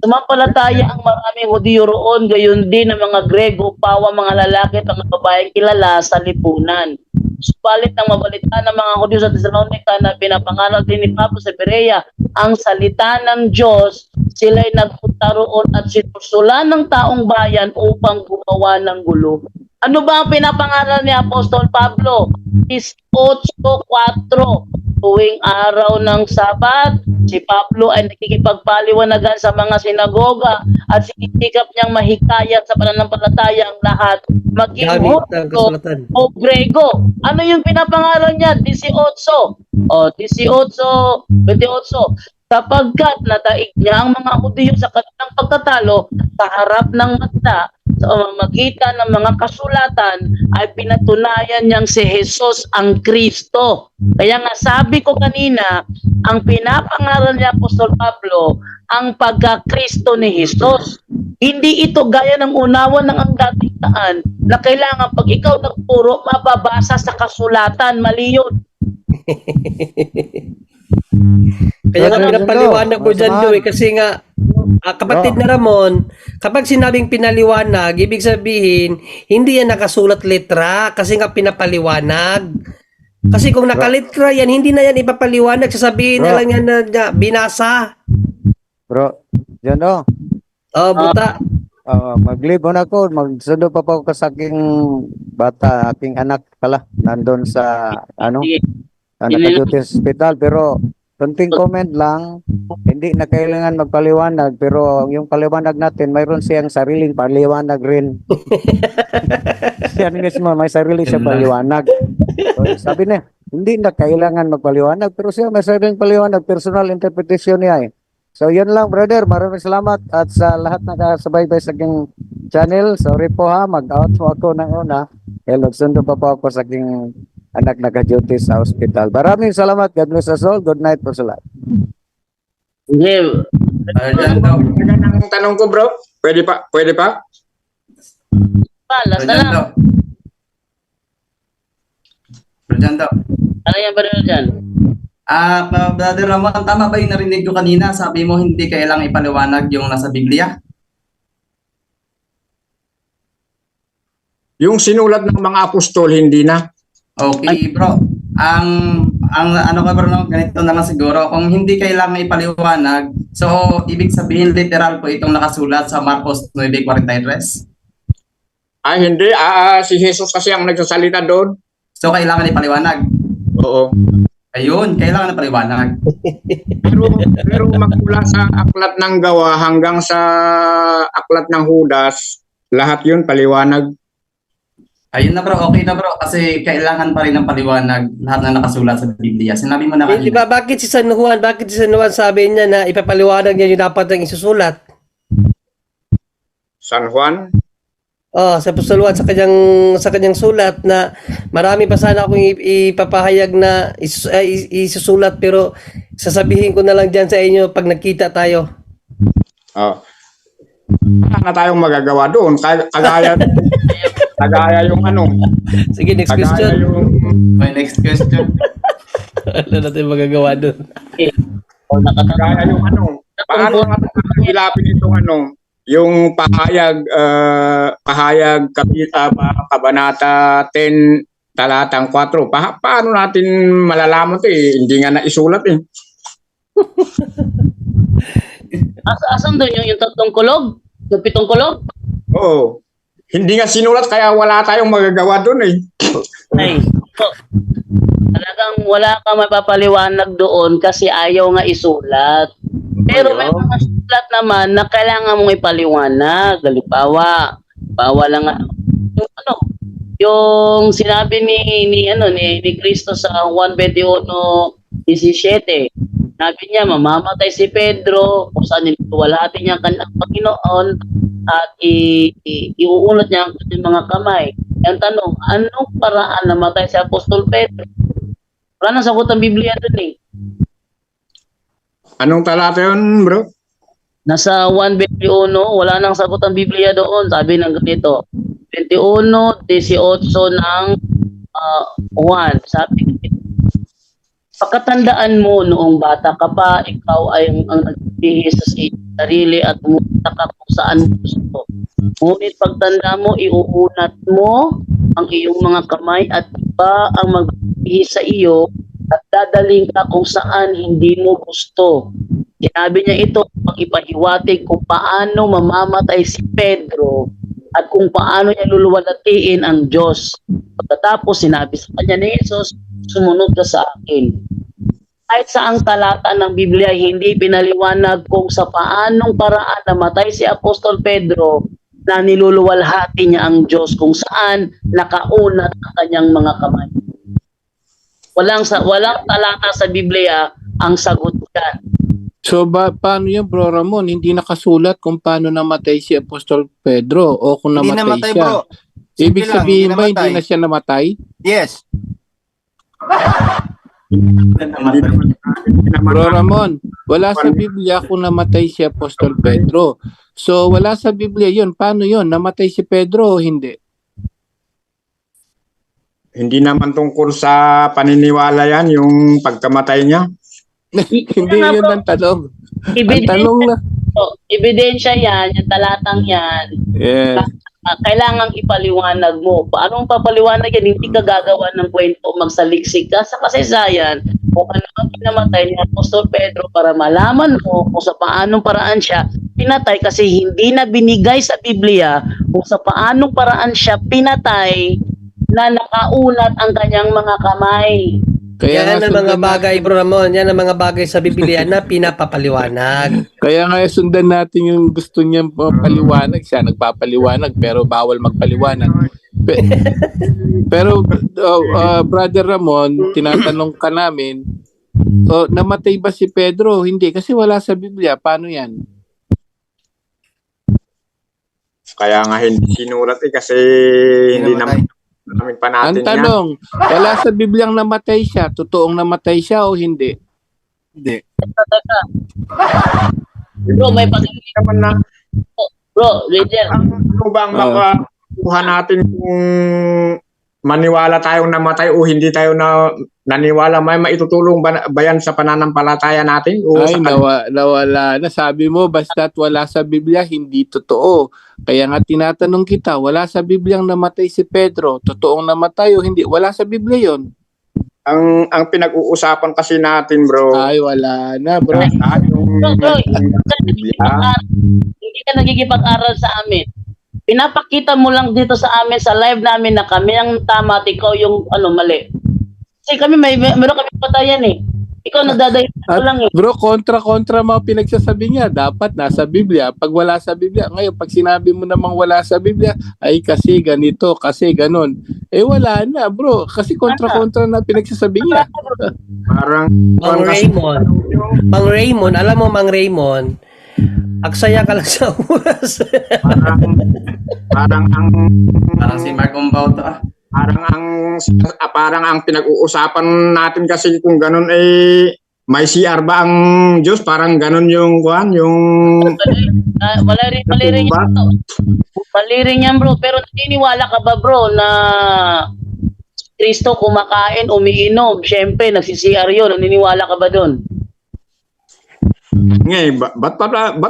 Sumampalataya ang maraming Hudiyo roon, gayon din ang mga Grego, pawa mga lalaki at mga babaeng kilala sa lipunan. Subalit nang mabalitaan ng mga Hudiyo sa Tesalonika na pinapangaral din ni Pablo sa Berea ang salita ng Diyos, sila'y nagpunta roon at sinusulan ng taong bayan upang gumawa ng gulo. Ano ba ang pinapangaral ni Apostol Pablo? 18:4. Tuwing araw ng Sabat, si Pablo ay nakikipagpaliwanagan sa mga sinagoga at sinisikap niyang mahikayat sa pananampalataya ang lahat, maging Gamit ng Hudyo kasulatan. o Grego. Ano yung pinapangaral niya? 28. Sapagkat nataig niya ang mga Hudiyo sa kanilang pagkatalo sa harap ng mata sa pamamagitan ng mga kasulatan ay pinatunayan niyang si Jesus ang Kristo. Kaya nga sabi ko kanina, ang pinapangaral ni Apostol Pablo, ang pagka-Kristo ni Jesus. Hindi ito gaya ng unawan ng ang dating daan na kailangan pag ikaw nagpuro, mababasa sa kasulatan. Mali yun. Kaya nga pinapaliwanag ko dyan, Joey, kasi nga, kapatid na Ramon, kapag sinabing pinaliwanag, ibig sabihin, hindi yan nakasulat letra, kasi nga pinapaliwanag. Kasi kung nakalitra yan, hindi na yan ipapaliwanag, sasabihin na lang yan na binasa. Bro, Jando. Oh, buta. Mag-leave na ako. Magsundo pa po ako sa aking bata, aking anak pala. Nandun sa, naka-duty sa hospital. Pero, konting comment lang, hindi na kailangan magpaliwanag, pero yung paliwanag natin, mayroon siyang sariling paliwanag rin. Siya mismo, may sarili siya paliwanag. So, sabi niya, hindi na kailangan magpaliwanag, pero siya may sariling paliwanag, personal interpretation niya So, yun lang, brother. Maraming salamat at sa lahat na kasabay-bay sa aking channel. Sorry po ha, mag-out mo ako ng una. Nagsundo pa po ako sa aking anak naka-duty sa hospital. Maraming salamat. God bless us all. Good night po sa lahat. Ang tanong ko, bro, pwede pa? Last na lang. Bro, Ano yan ba rin dyan? Brother Ramon, tama ba yung narinig ko kanina? Sabi mo hindi kailangang ipaliwanag yung nasa Biblia? Yung sinulat ng mga apostol, hindi na. Okay, bro. Ang ang ano ka bro, no, ganito na lang siguro. Kung hindi kailangan ipaliwanag, so ibig sabihin literal po itong nakasulat sa Marcos 9:43. Ay, hindi. Si Jesus kasi ang nagsasalita doon. So kailangan ipaliwanag. Oo. Ayun, kailangan ipaliwanag. Pero magmula sa aklat ng gawa hanggang sa aklat ng Judas, lahat yun paliwanag. Ayun na bro, okay na bro. Kasi kailangan pa rin ng paliwanag lahat na nakasulat sa Biblia. Sinabi mo na Di kanina. ba, bakit si San Juan sabi niya na ipapaliwanag niya yung dapat ng isusulat? San Juan? Oh, sa Apostol Juan sa kanyang sulat na marami pa sana akong ipapahayag na isusulat pero sasabihin ko na lang diyan sa inyo pag nagkita tayo. Wala na tayong magagawa doon. Kagaya yung ano. Sige, next Kagaya question. yung Okay, next question. Ano natin magagawa doon? kagaya yung ano. Paano natin hilapin itong ano? Yung pahayag kabanata 10 talatang 4. Paano natin malalaman 'to eh? Hindi nga naisulat eh. Asan doon yung tatlong kulog? Yung pitong kulog? Oo. Hindi nga sinulat kaya wala tayong magagawa doon eh. Ay, so, talagang wala ka mapapaliwanag doon kasi ayaw nga isulat. Pero may mga sulat naman na kailangan mong ipaliwanag. Halimbawa, lang nga, yung ano, yung sinabi ni Cristo sa Juan 21:17. Sabi niya, mamamatay si Pedro kung saan niliwalhati niya ang kanyang Panginoon at iuunat niya ang kanyang mga kamay. Ang tanong, anong paraan namatay si Apostol Pedro? Wala nang sagot ang Biblia doon eh. Anong talata yun, bro? Nasa 1:21, wala nang sagot ang Biblia doon. Sabi ng ganito, 21:18 ng Juan. Sabi ganito, pagkatandaan mo noong bata ka pa, ikaw ay ang nagbihis sa sarili at pumunta ka kung saan gusto. Ngunit pagtanda mo, iuunat mo ang iyong mga kamay at iba ang magbihis sa iyo at dadaling ka kung saan hindi mo gusto. Sinabi niya ito pag ipahiwatig kung paano mamamatay si Pedro at kung paano niya luluwalhatiin ang Diyos. Pagkatapos sinabi sa kanya ni Jesus, sumunod ka sa akin. Kahit sa ang talata ng Biblia, hindi pinaliwanag kung sa paanong paraan namatay si Apostol Pedro na niluluwalhati niya ang Diyos kung saan nakaunat ang kanyang mga kamay. Walang talata sa Biblia ang sagot yan. So paano yan, Bro Ramon? Hindi nakasulat kung paano namatay si Apostol Pedro o kung Hindi namatay namatay, siya. bro. Ibig Simple lang, sabihin hindi ba hindi namatay. na siya namatay? Yes. Bro Ramon, wala sa Biblia kung namatay si Apostol Pedro. So wala sa Biblia yun. Paano yun? Namatay si Pedro o hindi? Hindi naman tungkol sa paniniwala yan, yung pagkamatay niya. Hindi yun ang tanong. Ang tanong na. Ebidensya yan, yung talatang yan, Yeah. kailangang ipaliwanag mo. Paano papaliwanag yan? Hindi ka gagawa ng kwento, magsaliksik ka sa kasaysayan kung ano ang pinamatay ni Apostol Pedro para malaman mo kung sa paanong paraan siya pinatay kasi hindi na binigay sa Biblia kung sa paanong paraan siya pinatay na nakaunat ang kanyang mga kamay. Kaya Yan nga ang mga sundan bagay, Bro Ramon. Yan ang mga bagay sa Biblia na pinapapaliwanag. Kaya nga sundan natin yung gusto niyang paliwanag. Siya nagpapaliwanag pero bawal magpaliwanag. Pero Brother Ramon, tinatanong ka namin, namatay ba si Pedro? Hindi, kasi wala sa Biblia. Paano yan? Kaya nga hindi sinulat eh kasi hindi naman pa natin Ang tanong, wala sa Bibliang namatay siya. Totoong namatay siya o hindi? Hindi. Bro, may yan. Naman na, Bro, Rachel, ano bang makakuha natin kung maniwala tayong namatay o hindi tayo naniwala? May maitutulong ba yan sa pananampalataya natin? O Ay, nawala na. Sabi mo, basta't wala sa Biblia, hindi totoo. Kaya nga tinatanong kita, wala sa Bibliang namatay si Pedro. Totoong namatay o hindi? Wala sa Biblia yon. ang pinag-uusapan kasi natin, bro, Ay, wala na, bro. Bro, hindi ka nagigipag-aral sa amin. Pinapakita mo lang dito sa amin, sa live namin na kami ang tama at ikaw yung mali. Kasi kami meron kami patayan eh. Ikaw nagdadayan ko lang eh. Bro, kontra mga pinagsasabi niya. Dapat nasa Biblia. Pag wala sa Biblia, ngayon, pag sinabi mo namang wala sa Biblia, ay kasi ganito, kasi ganon. Eh, wala na, bro. Kasi kontra na pinagsasabi niya. parang Mang Raymond, alam mo Mang Raymond, aksaya ka lang sa oras. parang ang Parang si Mark Umbao to ah. parang ang pinag-uusapan natin kasi kung ganun eh may CR ba ang Diyos? Parang ganun yung Mali rin yan, bro. Mali rin yan, bro. Pero naniniwala ka ba, bro, na Kristo kumakain, umiinom? Siyempre, nagsi-CR yun. Naniniwala ka ba doon? ba't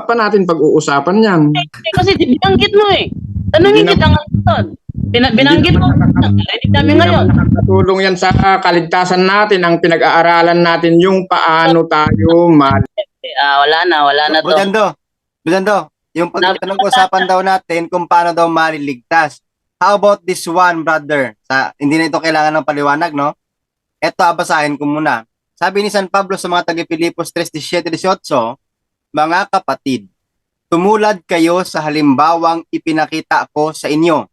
pa natin pag-uusapan yan? Kasi binanggit mo eh. Tanungin kita ngayon. Binanggit mo. Narinig namin ngayon. Nakatulong yan sa kaligtasan natin, ang pinag-aaralan natin yung paano tayo Wala na to. Budando, yung pag-usapan daw natin kung paano daw maliligtas. How about this one, brother? Hindi na ito kailangan ng paliwanag, no? Ito, basahin ko muna. Sabi ni San Pablo sa mga taga-Pilipos 3:17-18, mga kapatid, tumulad kayo sa halimbawang ipinakita ko sa inyo.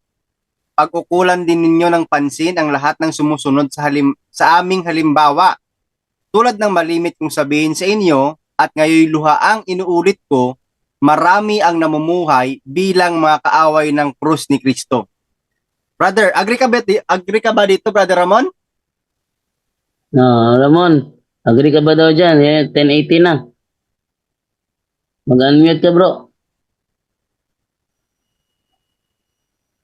Pag-ukulan din ninyo ng pansin ang lahat ng sumusunod sa aming halimbawa. Tulad ng malimit kong sabihin sa inyo, at ngayon luhaang inuulit ko, marami ang namumuhay bilang mga kaaway ng krus ni Kristo. Brother, agree ka ba dito, Brother Ramon? No, Ramon, agree ka ba daw dyan? 10:80 na. Mag-unmute ka, bro.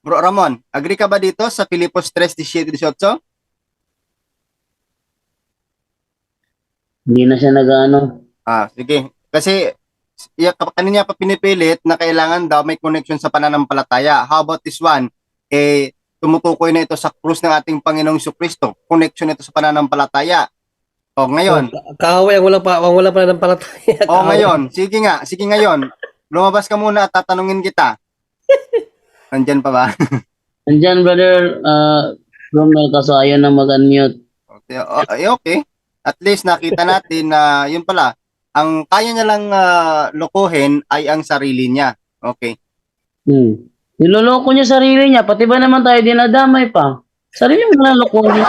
Bro Ramon, agree ka ba dito sa Filipos 3:17-18? Hindi na siya nag-ano. Sige. Kasi kanina pa pinipilit na kailangan daw may connection sa pananampalataya. How about this one? Tumutukoy na ito sa krus ng ating Panginoong Jesucristo. Connection ito sa pananampalataya. O ngayon. Kaaway ang wala pa ng palataya. O ngayon. Sige ngayon. Lumabas ka muna at tatanungin kita. Nandyan pa ba? Nandyan, brother, Romel, kaso ayaw na mag-unmute. Okay. At least nakita natin na yun pala, ang kaya niya lang lokohin ay ang sarili niya. Okay. Niloloko niya sarili niya, pati ba naman tayo dinadamay pa? Sarili mo lang lokohin.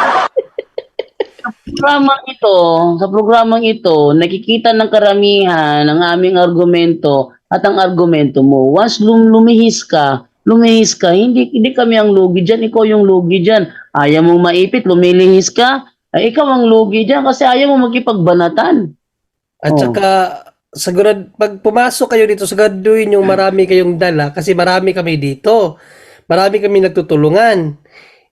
Sa programang ito, nakikita ng karamihan ng aming argumento at ang argumento mo. Once lumihis ka, hindi kami ang lugi dyan, ikaw yung lugi dyan. Ayaw mong maipit, lumilihis ka, ay ikaw ang lugi dyan kasi ayaw mo magkipagbanatan. At saka, pag pumasok kayo dito, siguraduhin yung marami kayong dala kasi marami kami dito. Marami kami nagtutulungan.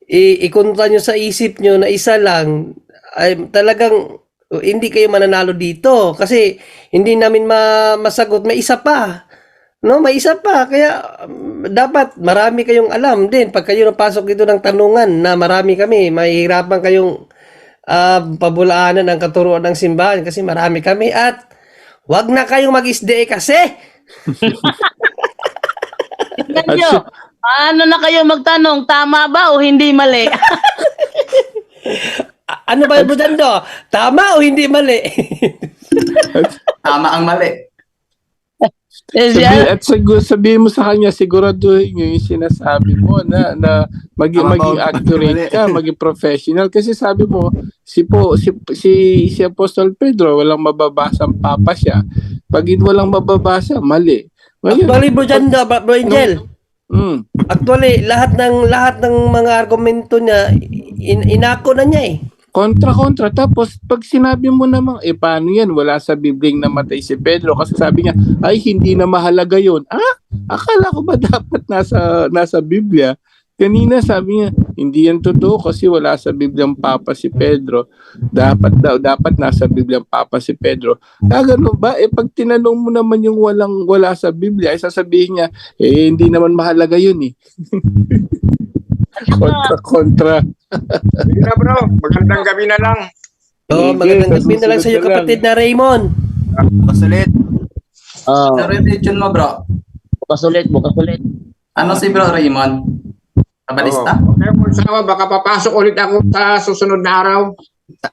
Ikunta nyo sa isip nyo na isa lang, ay talagang hindi kayo mananalo dito kasi hindi namin masagot. May isa pa. No, may isa pa. Kaya dapat marami kayong alam din. Pag kayo napasok dito ng tanungan na marami kami, mahihirapan kayong pabulaanan ng katuruan ng simbahan kasi marami kami at wag na kayong mag-SDA kasi. Tignan nyo, paano na kayo magtanong, tama ba o hindi mali? Ano ba yung budando? Tama o hindi mali? Tama ang mali. Sabihin mo sa kanya, siguraduhin yung sinasabi mo na maging accurate ka, maging professional. Kasi sabi mo, si Apostol Pedro, walang mababasang papa siya. Pag walang mababasa, mali. Actually, Bro Angel, actually, lahat ng mga argumento niya, inako na niya eh. Kontra. Tapos, pag sinabi mo namang, paano yan? Wala sa Biblia namatay si Pedro. Kasi sabi niya, ay, hindi na mahalaga yun. Akala ko ba dapat nasa Biblia? Kanina sabi niya, hindi yan totoo kasi wala sa Biblia ang Papa si Pedro. Dapat nasa Biblia ang Papa si Pedro. Ganun ba? Pag tinanong mo naman yung wala sa Biblia, sasabihin niya, hindi naman mahalaga yun eh. Kontra. Sige na bro, magandang gabi na lang. Oo, Sige, magandang sa gabi na lang sa iyo, susunod na lang. kapatid na Raymond. Bukas ulit. Oh, Sa religion mo, bro. bukas ulit, bukas ulit. Ano si Bro Raymond? Kabalista? Oo. Okay, kung sawa, baka papasok ulit ako sa susunod na araw.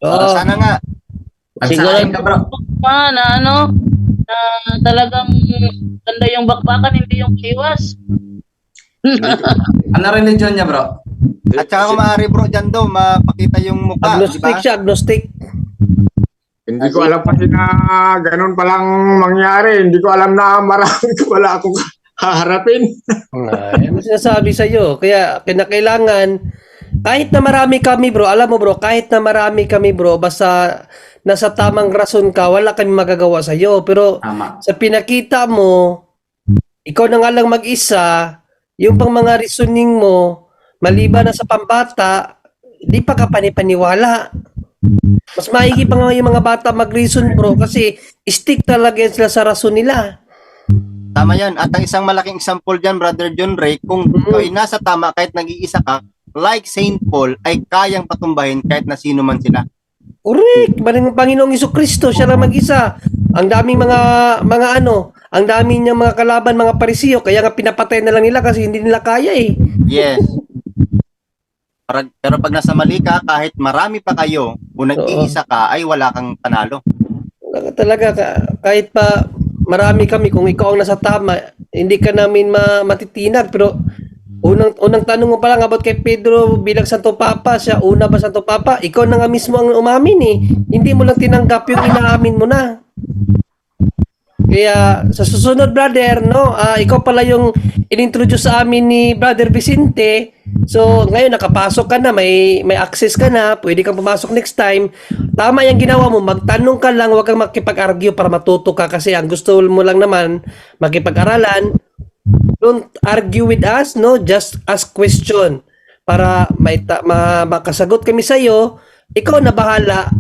Oo. Sana nga. Pagsahin ka, bro. Na ano, na talagang ganda yung bakbakan, hindi yung iwas. Ano religion niya, bro? At saka kung maaari bro, dyan daw, mapakita yung mukha, di Agnostic ba? siya, agnostic. Hindi ko alam pati na ganun palang mangyari. Hindi ko alam na marami ko wala akong haharapin. Ay, ano sinasabi sa iyo? Kaya kinakailangan kahit na marami kami bro, alam mo bro, kahit na marami kami bro, basta nasa tamang rason ka, wala kami magagawa sa iyo. Pero Tama. sa pinakita mo, ikaw na nga lang mag-isa, yung pang mga reasoning mo, maliban na sa pambata, di pa ka panipaniwala. Mas maigi pa nga yung mga bata mag-reason bro, kasi stick talaga yan sila sa rason nila. Tama yan. At ang isang malaking example dyan, Brother John Ray, kung ikaw ay nasa tama kahit nag-iisa ka, like Saint Paul, ay kayang patumbahin kahit na sino man sila. Correct. Maring Panginoong Kristo siya lang mag-isa. Ang daming ang daming niyang mga kalaban, mga parisiyo, kaya nga pinapatay na lang nila kasi hindi nila kaya eh. Yes. Pero pag nasa mali ka, kahit marami pa kayo, kung nag-iisa ka, ay wala kang panalo. Talaga, kahit pa marami kami, kung ikaw ang nasa tama, hindi ka namin matitinag. Pero unang tanong mo pa lang about kay Pedro bilang Santo Papa, siya una ba Santo Papa? Ikaw na nga mismo ang umamin eh. Hindi mo lang tinanggap yung inaamin mo na. Kaya sa susunod brother, no, ikaw pala yung inintroduce sa amin ni Brother Vicente. So ngayon nakapasok ka na, may access ka na, pwede kang pumasok next time. Tama yung ginawa mo, magtanong ka lang, huwag kang makipag-argue para matuto ka kasi ang gusto mo lang naman makipag-aralan. Don't argue with us, no, just ask question para makasagot kami sa iyo. Ikaw na bahala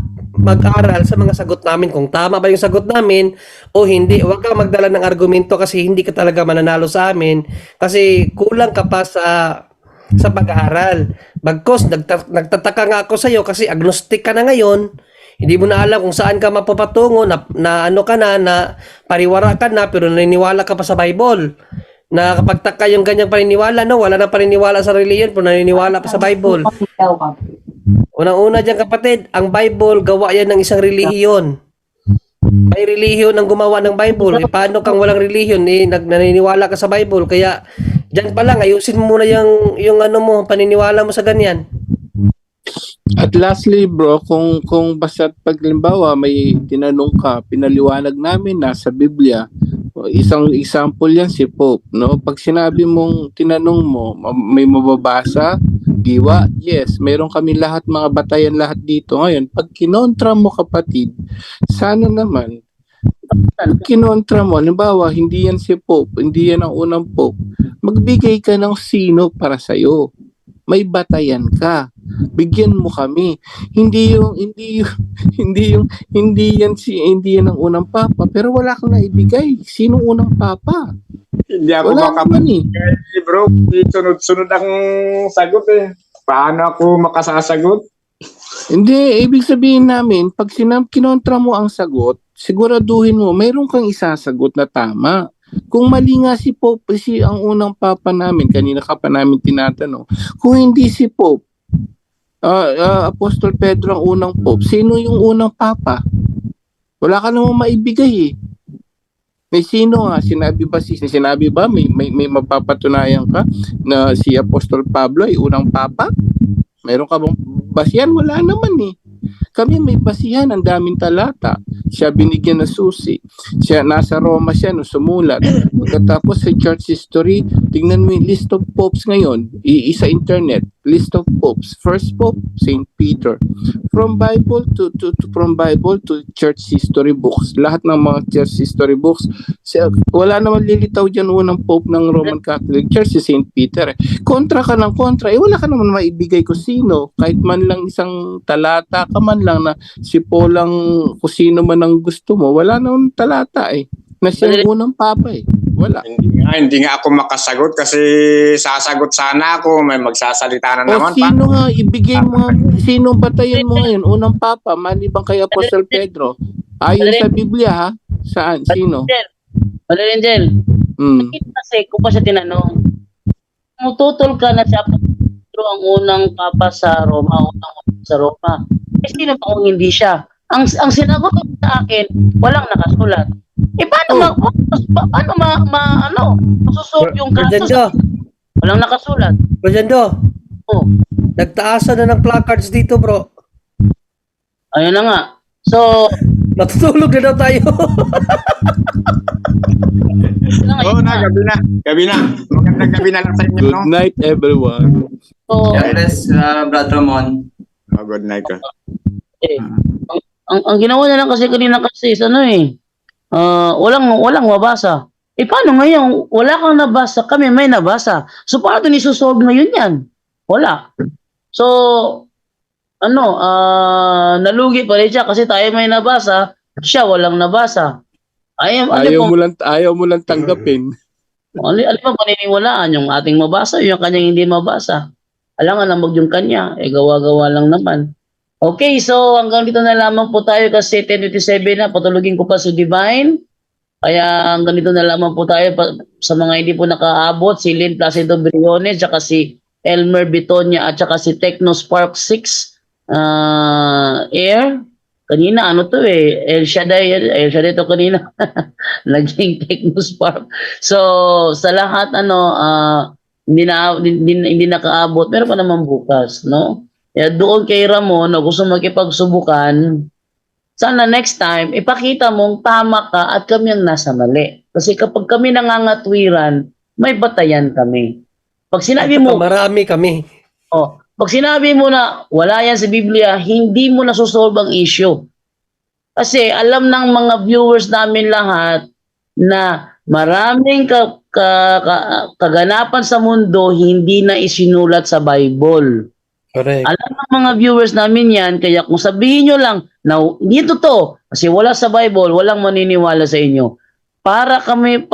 mag-aral sa mga sagot namin kung tama ba yung sagot namin o hindi. Huwag kang magdala ng argumento kasi hindi ka talaga mananalo sa amin kasi kulang ka pa sa pag-aaral. Bagkos nagtataka nga ako sa iyo kasi agnostic ka na ngayon. Hindi mo na alam kung saan ka mapapatungo na ano ka na pariwara ka na pero naniniwala ka pa sa Bible. Nakakapagtaka yung ganyang paniniwala, no? Wala na paniniwala sa reliyon pero naniniwala pa sa Bible. Unang-una dyan kapatid, ang Bible, gawa yan ng isang relihiyon. May relihiyon ang gumawa ng Bible. Paano kang walang relihiyon? Naniniwala ka sa Bible. Kaya dyan pa lang, ayusin mo muna yung ano mo, paniniwala mo sa ganyan. At lastly bro, kung basta't paglimbawa may tinanong ka, pinaliwanag namin nasa Biblia, isang example yan si Pope, no? Pag sinabi mong tinanong mo, may mababasa, diwa, yes, meron kami lahat, mga batayan lahat dito. Ngayon, pag kinontra mo kapatid, sana naman, pag kinontra mo, halimbawa, hindi yan si Pope, hindi yan ang unang Pope, magbigay ka ng sino para sa'yo. May batayan ka. Bigyan mo kami. Hindi yan ang unang papa, pero wala kang naibigay. Sinong unang papa? Hindi ako Wala naman eh. makapagay, bro. Sunod-sunod ang sagot eh. Paano ako makasasagot? Hindi, ibig sabihin namin, pag kinontra mo ang sagot, siguraduhin mo, mayroon kang isasagot na tama. Kung mali nga si Pope, ang unang papa namin, kanina ka pa namin tinatanong, kung hindi si Pope, Apostol Pedro ang unang Pope, sino yung unang papa? Wala ka namang maibigay eh. May sino nga, sinabi ba may mapapatunayan ka na si Apostol Pablo ay unang papa? Meron ka bang basihan? Wala naman eh. Kami may basihan, ang daming talata. Siya binigyan ng susi. Siya nasa Roma siya no sumulat. Pagkatapos sa church history, tingnan mo yung list of popes ngayon. Isa internet, list of popes. First pope, Saint Peter. From Bible to church history books. Lahat ng mga church history books. Wala naman lilitaw diyan unang pope ng Roman Catholic Church si Saint Peter. Kontra ka ng kontra, wala ka naman maibigay ko sino. Kahit man lang isang talata ka man lang na si Paul lang kung sino man ang gusto mo, wala naman talata eh. Na siya ang unang papa eh. Wala. Hindi nga ako makasagot kasi sasagot sana ako, may magsasalita na O naman. sino nga, ibigay mo, sino batayan mo ngayon? Unang papa, maliban kay Apostle Pedro. Ayon sa Biblia ha? Saan? Sino? Brother Angel, Hmm. kasi kung pa siya tinanong, tutol ka na siya Pedro ang unang papa sa Roma, sino pa kung hindi siya? Ang sinagot ko sa akin, walang nakasulat. Paano masusolve yung kaso? Rosendo, Walang nakasulat. Rosendo, Oh, nagtaasan na ng placards dito, bro. ayun na nga. So, Matutulog na daw tayo. Oo na, gabi na. Magandang gabi na lang sa inyo, Good no? night everyone. God bless, Brad Ramon. Oh, good night. ang ginawa niya lang kasi kanina kasi is walang mabasa. Paano ngayon? Wala kang nabasa, kami may nabasa. So, paano ito nisusolve ngayon yan? Wala. So, nalugi pa rin siya kasi tayo may nabasa, siya walang nabasa. Ayaw mo lang tanggapin. Ano pa paniniwalaan? Yung ating mabasa, yung kanyang hindi mabasa. Alam nga namag yung kanya, gawa-gawa lang naman. Okay, so hanggang dito na lamang po tayo kasi 10:27 na, patulugin ko pa si Divine. Kaya hanggang dito na lamang po tayo sa mga hindi po nakaabot, si Lynn Placido Briones, tsaka si Elmer Bitonia, at tsaka si Techno Spark 6 Air. Kanina, El Shaddai to kanina. Naging Techno Spark. So, sa lahat, hindi nakaabot, meron pa naman bukas, no? Kaya doon kay Ramon, na gusto makipagsubukan, sana next time, ipakita mong tama ka at kami ang nasa mali. Kasi kapag kami nangangatwiran, may batayan kami. Pag sinabi mo, Marami kami. pag sinabi mo na wala yan sa Biblia, hindi mo nasusolve ang issue. Kasi alam ng mga viewers namin lahat na maraming kaganapan sa mundo hindi na isinulat sa Bible. Correct. Alam ng mga viewers namin yan, kaya kung sabihin nyo lang na hindi totoo, kasi wala sa Bible, walang maniniwala sa inyo. Para kami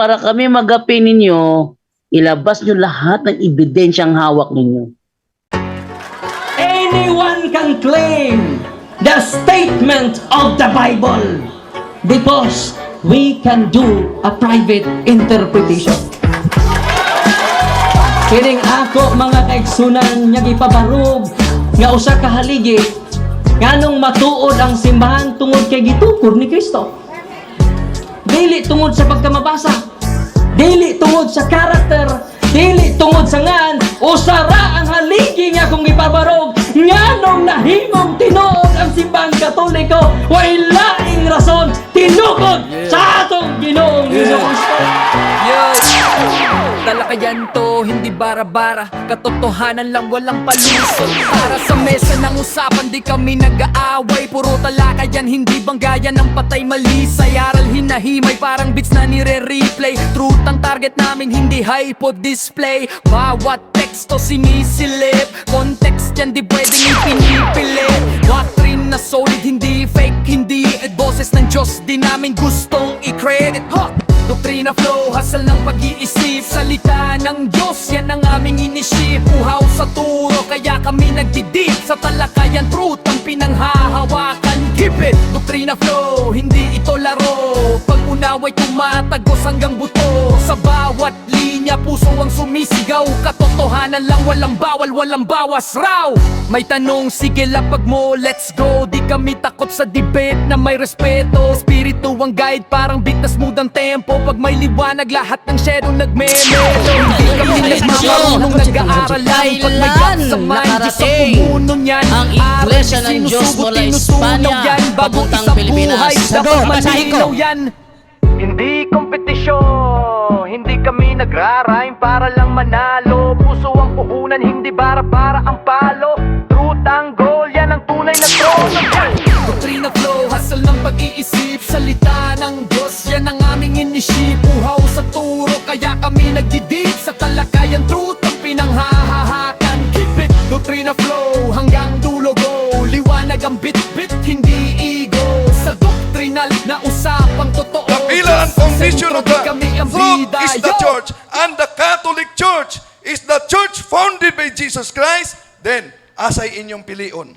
magapi ninyo, ilabas nyo lahat ng ebidensyang hawak ninyo. Anyone can claim the statement of the Bible because we can do a private interpretation. Kining ako mga kaigsunan nga gipabarog nga usa ka haligi nganong matuod ang simbahan tungod kay gitukod ni Kristo. Dili tungod sa pagkamabasa, dili tungod sa karakter, dili tungod sa ngan, usara ang haligi nga kung gipabarog nganong nahimong tinuod ang simbahang Katoliko way laing rason tinukod sa atong Ginoong Hesukristo. Talakayan to, hindi bara-bara, katotohanan lang, walang palusot. Para sa mesa ng usapan, di kami nag-aaway. Puro talakayan, hindi banggayan ng patay malisay. Aral hinahimay, parang beats na nire-replay. Truth ang target namin, hindi hypo display. Bawat teksto sinisilip, context yan di pwedeng ipinipilit. Doctrine na solid, hindi fake, hindi boses ng Diyos, di namin gustong i-credit. Doktrina flow, hasal ng pag-iisip. Salita ng Diyos, yan ang aming inisip. Uhaw sa turo, kaya kami nagdidip. Sa talakayan, truth ang pinanghahawakan. Keep it! Doktrina flow, hindi ito laro. Pag-unaway tumatagos hanggang buto. Sa bawat linya, puso ang sumisigaw. Katotohanan lang, walang bawal, walang bawas raw. May tanong, sige lapag mo, let's go. Di kami takot sa debate na may respeto. Espiritu ang guide, parang beat na smooth ang tempo. Pag may liwanag, lahat ng shadow nagme-melo. Hindi kami nagmamarunong nag-aaral lang. Pag may gap sa mind, Diyos ang pumuno niyan. Ang Iglesia ng Diyos mula Espanya, papuntang Pilipinas. Dapat malinaw yan. Hindi kompetisyon, hindi kami nagrarime para lang manalo. Puso ang puhunan, hindi bara-bara ang palo. Truth ang goal, yan ang tunay na trono. Doktrina flow, hasal ng pag-iisip. Salita ng Diyos, yan ang aming inisip. Uhaw sa turo, kaya kami nagdidip. Sa talakayan, truth ang pinanghahahakan. Keep it, doktrina flow, hanggang dulo go. Liwanag ang bit-bit, hindi ego. Sa doktrinal na usapang totoo. The pillar and foundation of the kami ang truth bida. is and the Catholic Church is the church founded by Jesus Christ, then asay inyong pilion.